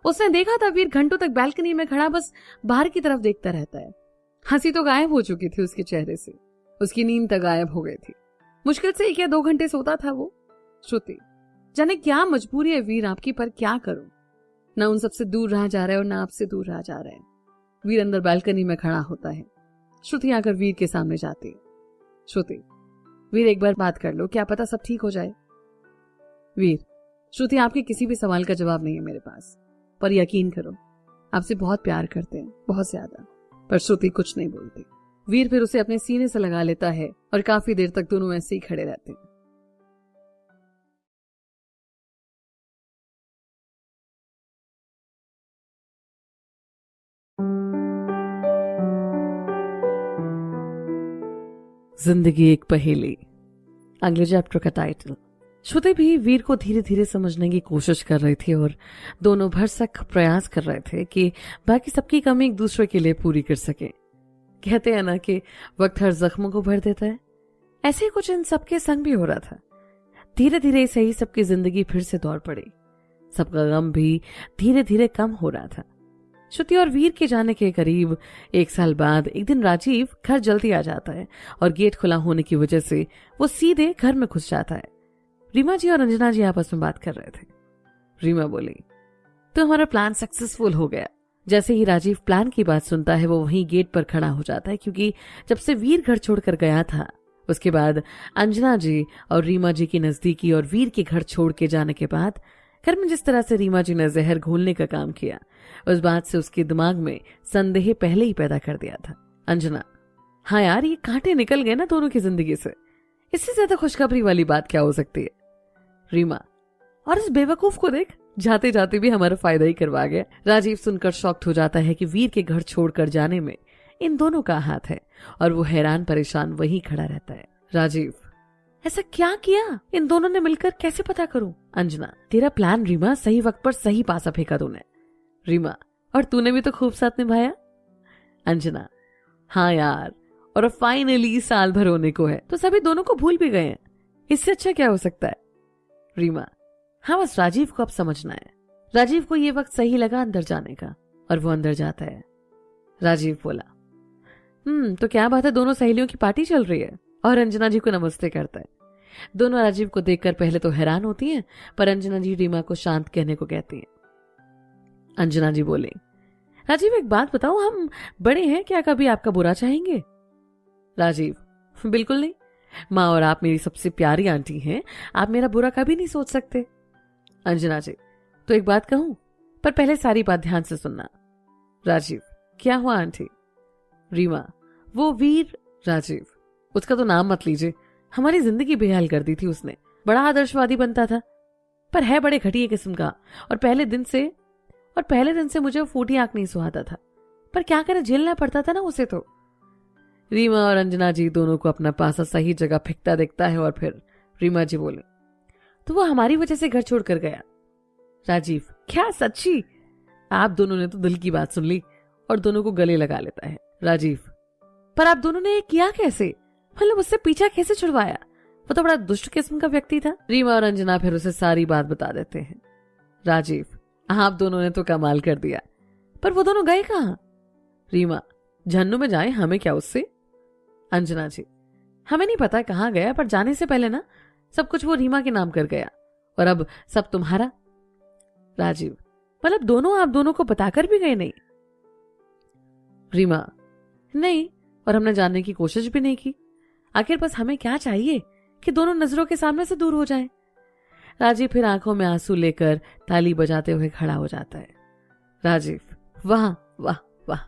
[SPEAKER 1] उसने देखा था वीर घंटों तक बालकनी में खड़ा बस बाहर की तरफ देखता रहता है। हंसी तो गायब हो चुकी थी उसके चेहरे से, उसकी नींद तक गायब हो गई थी। मुश्किल से 1 या 2 घंटे सोता था वो। श्रुति, जाने क्या मजबूरी है वीर आपकी, पर क्या करूं, ना उन सबसे दूर रहा जा रहा है और ना आपसे दूर रहा जा रहा है। वीर अंदर बालकनी में खड़ा होता है। श्रुति आकर वीर के सामने जाती है। श्रुति, वीर एक बार बात कर लो, क्या पता सब ठीक हो जाए। वीर, श्रुति आपके किसी भी सवाल का जवाब नहीं है मेरे पास, पर यकीन करो आपसे बहुत प्यार करते हैं, बहुत ज्यादा। पर श्रुति कुछ नहीं बोलती। वीर फिर उसे अपने सीने से लगा लेता है और काफी देर तक दोनों ऐसे ही खड़े रहते हैं। जिंदगी एक पहेली, अगले चैप्टर का टाइटल। श्रुति भी वीर को धीरे धीरे समझने की कोशिश कर रही थी और दोनों भरसक प्रयास कर रहे थे कि बाकी सबकी कमी एक दूसरे के लिए पूरी कर सके। कहते हैं ना कि वक्त हर जख्मों को भर देता है, ऐसे ही कुछ इन सबके संग भी हो रहा था। धीरे धीरे से ही सबकी जिंदगी फिर से दौड़ पड़ी। सबका गम भी धीरे धीरे कम हो रहा था। श्रुति और वीर के जाने के करीब 1 साल बाद एक दिन राजीव घर जल्दी आ जाता है और गेट खुला होने की वजह से वो सीधे घर में घुस जाता है। रीमा जी और अंजना जी आपस में बात कर रहे थे। रीमा बोली, तो हमारा प्लान सक्सेसफुल हो गया। जैसे ही राजीव प्लान की बात सुनता है वो वहीं गेट पर खड़ा हो जाता है, क्योंकि जब से वीर घर छोड़कर गया था उसके बाद अंजना जी और रीमा जी की नजदीकी और वीर के घर छोड़ के जाने के बाद घर में जिस तरह से रीमा जी ने जहर घोलने का काम किया, उस बात से उसके दिमाग में संदेह पहले ही पैदा कर दिया था। अंजना, हाँ यार, ये कांटे निकल गए ना दोनों की जिंदगी से, इससे ज्यादा खुशखबरी वाली बात क्या हो सकती है। रीमा, और इस बेवकूफ को देख, जाते जाते भी हमारा फायदा ही करवा गया। राजीव सुनकर शॉक्ड हो जाता है कि वीर के घर छोड़कर जाने में इन दोनों का हाथ है और वो हैरान परेशान वहीं खड़ा रहता है। राजीव, ऐसा क्या किया इन दोनों ने मिलकर, कैसे पता करूं? अंजना, तेरा प्लान रीमा, सही वक्त पर सही पासा फेंका तूने। रीमा, और तूने भी तो खूब साथ निभाया। अंजना, हाँ यार, और अब फाइनली साल भर होने को है तो सभी दोनों को भूल भी गए हैं, इससे अच्छा क्या हो सकता है। रीमा, हाँ बस राजीव को अब समझना है। राजीव को ये वक्त सही लगा अंदर जाने का और वो अंदर जाता है। राजीव बोला, तो क्या बात है, दोनों सहेलियों की पार्टी चल रही है, और अंजना जी को नमस्ते करता है। दोनों राजीव को देखकर पहले तो हैरान होती हैं, पर अंजना जी रीमा को शांत कहने को कहती हैं। अंजना जी बोले, राजीव एक बात बताओ, हम बड़े हैं क्या, कभी आपका बुरा चाहेंगे? राजीव, बिल्कुल नहीं, माँ और आप मेरी सबसे प्यारी आंटी हैं, आप मेरा बुरा कभी नहीं सोच सकते। अंजना जी, तो एक बात कहूं, पर पहले सारी बात ध्यान से सुनना। राजीव, क्या हुआ आंटी? रीमा, वो वीर। राजीव, उसका तो नाम मत लीजिए, हमारी जिंदगी बेहाल कर दी थी उसने, बड़ा आदर्शवादी बनता था, पर है बड़े घटिया किस्म का, और पहले दिन से मुझे फूटी आंख नहीं सुहाता था, पर क्या करे, झेलना पड़ता था ना उसे। तो रीमा और अंजना जी दोनों को अपना पासा सही जगह फेंकता देखता है और फिर रीमा जी बोले, तो वो हमारी वजह से घर छोड़कर गया। राजीव, क्या सच्ची? आप दोनों ने तो दिल की बात सुन ली, और दोनों को गले लगा लेता है। राजीव, पर आप दोनों ने ये किया कैसे, मतलब उससे पीछा कैसे छुड़वाया? वो तो बड़ा दुष्ट किस्म का व्यक्ति था। रीमा और अंजना फिर उसे सारी बात बता देते हैं। राजीव, आप दोनों ने तो कमाल कर दिया, पर वो दोनों गए कहाँ? रीमा, झन्नू में जाए, हमें क्या उससे। अंजना जी, हमें नहीं पता कहाँ गया, पर जाने से पहले ना सब कुछ वो रीमा के नाम कर गया, और अब सब तुम्हारा। राजीव, मतलब दोनों आप दोनों को बताकर भी गए नहीं? रीमा, नहीं, और हमने जानने की कोशिश भी नहीं की, आखिर बस हमें क्या चाहिए कि दोनों नजरों के सामने से दूर हो जाएं। राजीव फिर आंखों में आंसू लेकर ताली बजाते हुए खड़ा हो जाता है। राजीव, वाह वाह वाह,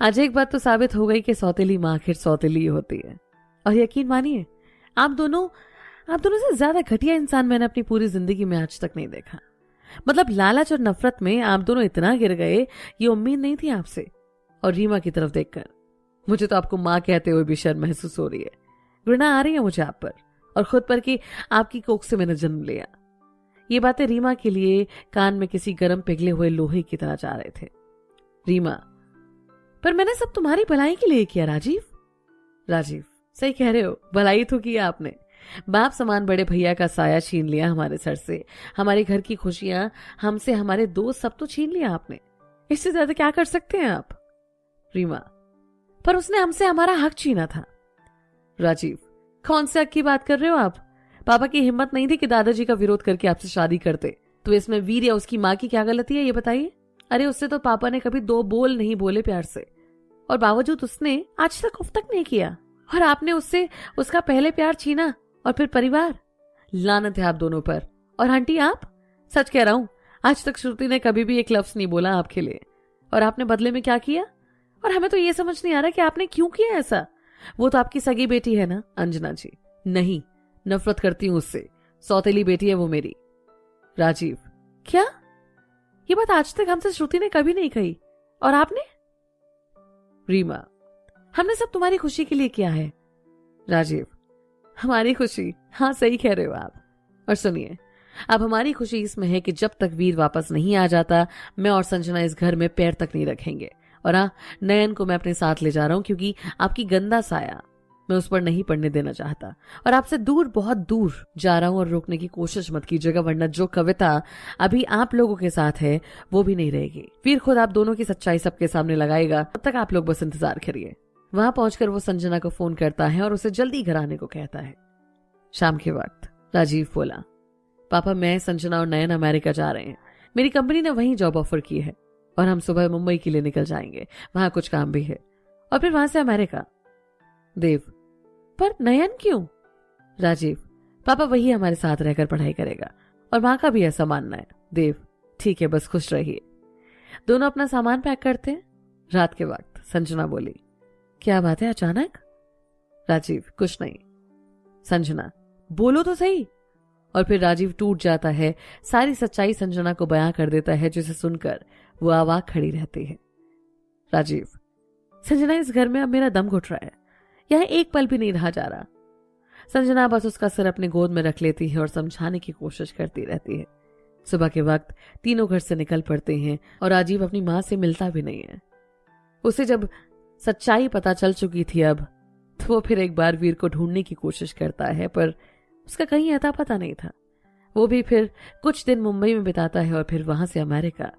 [SPEAKER 1] आज एक बात तो साबित हो गई कि सौतेली मां आखिर सौतेली होती है, और यकीन मानिए आप दोनों से ज्यादा घटिया इंसान मैंने अपनी पूरी जिंदगी में आज तक नहीं देखा। मतलब लालच और नफरत में आप दोनों इतना गिर गए, ये उम्मीद नहीं थी आपसे। और रीमा की तरफ देखकर मुझे तो आपको माँ कहते हुए भी शर्म महसूस हो रही है, घृणा आ रही है मुझे आप पर और खुद पर कि आपकी कोख से मैंने जन्म लिया। ये बातें रीमा के लिए कान में किसी गर्म पिघले हुए लोहे की तरह जा रहे थे। रीमा, पर मैंने सब तुम्हारी भलाई के लिए किया राजीव। राजीव, सही कह रहे हो, भलाई तो किया आपने। बाप समान बड़े भैया का साया छीन लिया हमारे सर से, हमारे घर की खुशियां हमसे, हमारे दोस्त, सब तो छीन लिया आपने। इससे ज्यादा क्या कर सकते हैं आप? रीमा, पर उसने हमसे हमारा हक छीना था। राजीव, कौन से हक की बात कर रहे हो आप? पापा की हिम्मत नहीं थी कि दादाजी का विरोध करके आपसे शादी करते, तो इसमें वीर या उसकी माँ की क्या गलती है ये बताइए। अरे उससे तो पापा ने कभी दो बोल नहीं बोले प्यार से, और बावजूद उसने आज तक उफ तक नहीं किया, और आपने उससे उसका पहले प्यार छीना और फिर परिवार। लानत है आप दोनों पर। और आंटी आप, सच कह रहा हूं, आज तक श्रुति ने कभी भी एक लफ्ज नहीं बोला आपके लिए, और आपने बदले में क्या किया? और हमें तो ये समझ नहीं आ रहा कि आपने क्यों किया ऐसा। वो तो आपकी सगी बेटी है ना? अंजना जी, नहीं, नफरत करती हूं उससे, सौतेली बेटी है वो मेरी। राजीव, क्या? ये बात आज तक हमसे श्रुति ने कभी नहीं कही, और आपने? रीमा, हमने सब तुम्हारी खुशी के लिए किया है। राजीव, हमारी खुशी? हाँ सही कह रहे हो आप। और सुनिए, अब हमारी खुशी इसमें है कि जब तक वीर वापस नहीं आ जाता, मैं और संजना इस घर में पैर तक नहीं रखेंगे। और हाँ, नयन को मैं अपने साथ ले जा रहा हूं, क्योंकि आपकी गंदा साया मैं उस पर नहीं पड़ने देना चाहता, और आपसे दूर, बहुत दूर जा रहा हूं। और रोकने की कोशिश मत कीजिएगा, वरना जो कविता अभी आप लोगों के साथ है वो भी नहीं रहेगी। वीर खुद आप दोनों की सच्चाई सबके सामने लगाएगा, तब तक आप लोग बस इंतजार करिए। वहां पहुंचकर वो संजना को फोन करता है और उसे जल्दी घर आने को कहता है। शाम के वक्त राजीव बोला, पापा मैं, संजना और नयन अमेरिका जा रहे हैं। मेरी कंपनी ने वहीं जॉब ऑफर की है, और हम सुबह मुंबई के लिए निकल जाएंगे, वहां कुछ काम भी है, और फिर वहां से अमेरिका। देव, पर नयन क्यों? राजीव, पापा वही हमारे साथ रहकर पढ़ाई करेगा और माँ का भी ऐसा मानना है। देव, ठीक है, बस खुश रहिए। दोनों अपना सामान पैक करते हैं। रात के वक्त संजना बोली, क्या बात है अचानक? राजीव, कुछ नहीं। संजना, बोलो तो सही। और फिर राजीव टूट जाता है, सारी सच्चाई संजना को बयां कर देता है, जिसे सुनकर वो आवाज खड़ी रहती है। राजीव, संजना, इस घर में अब मेरा दम घुट रहा है, यह एक पल भी नहीं रहा जा रहा। संजना बस उसका सिर अपने गोद में रख लेती है और समझाने की कोशिश करती रहती है। सुबह के वक्त तीनों घर से निकल पड़ते हैं और राजीव अपनी मां से मिलता भी नहीं है। उसे जब सच्चाई पता चल चुकी थी अब, तो वो फिर एक बार वीर को ढूंढने की कोशिश करता है, पर उसका कहीं अता पता नहीं था। वो भी फिर कुछ दिन मुंबई में बिताता है और फिर वहां से अमेरिका।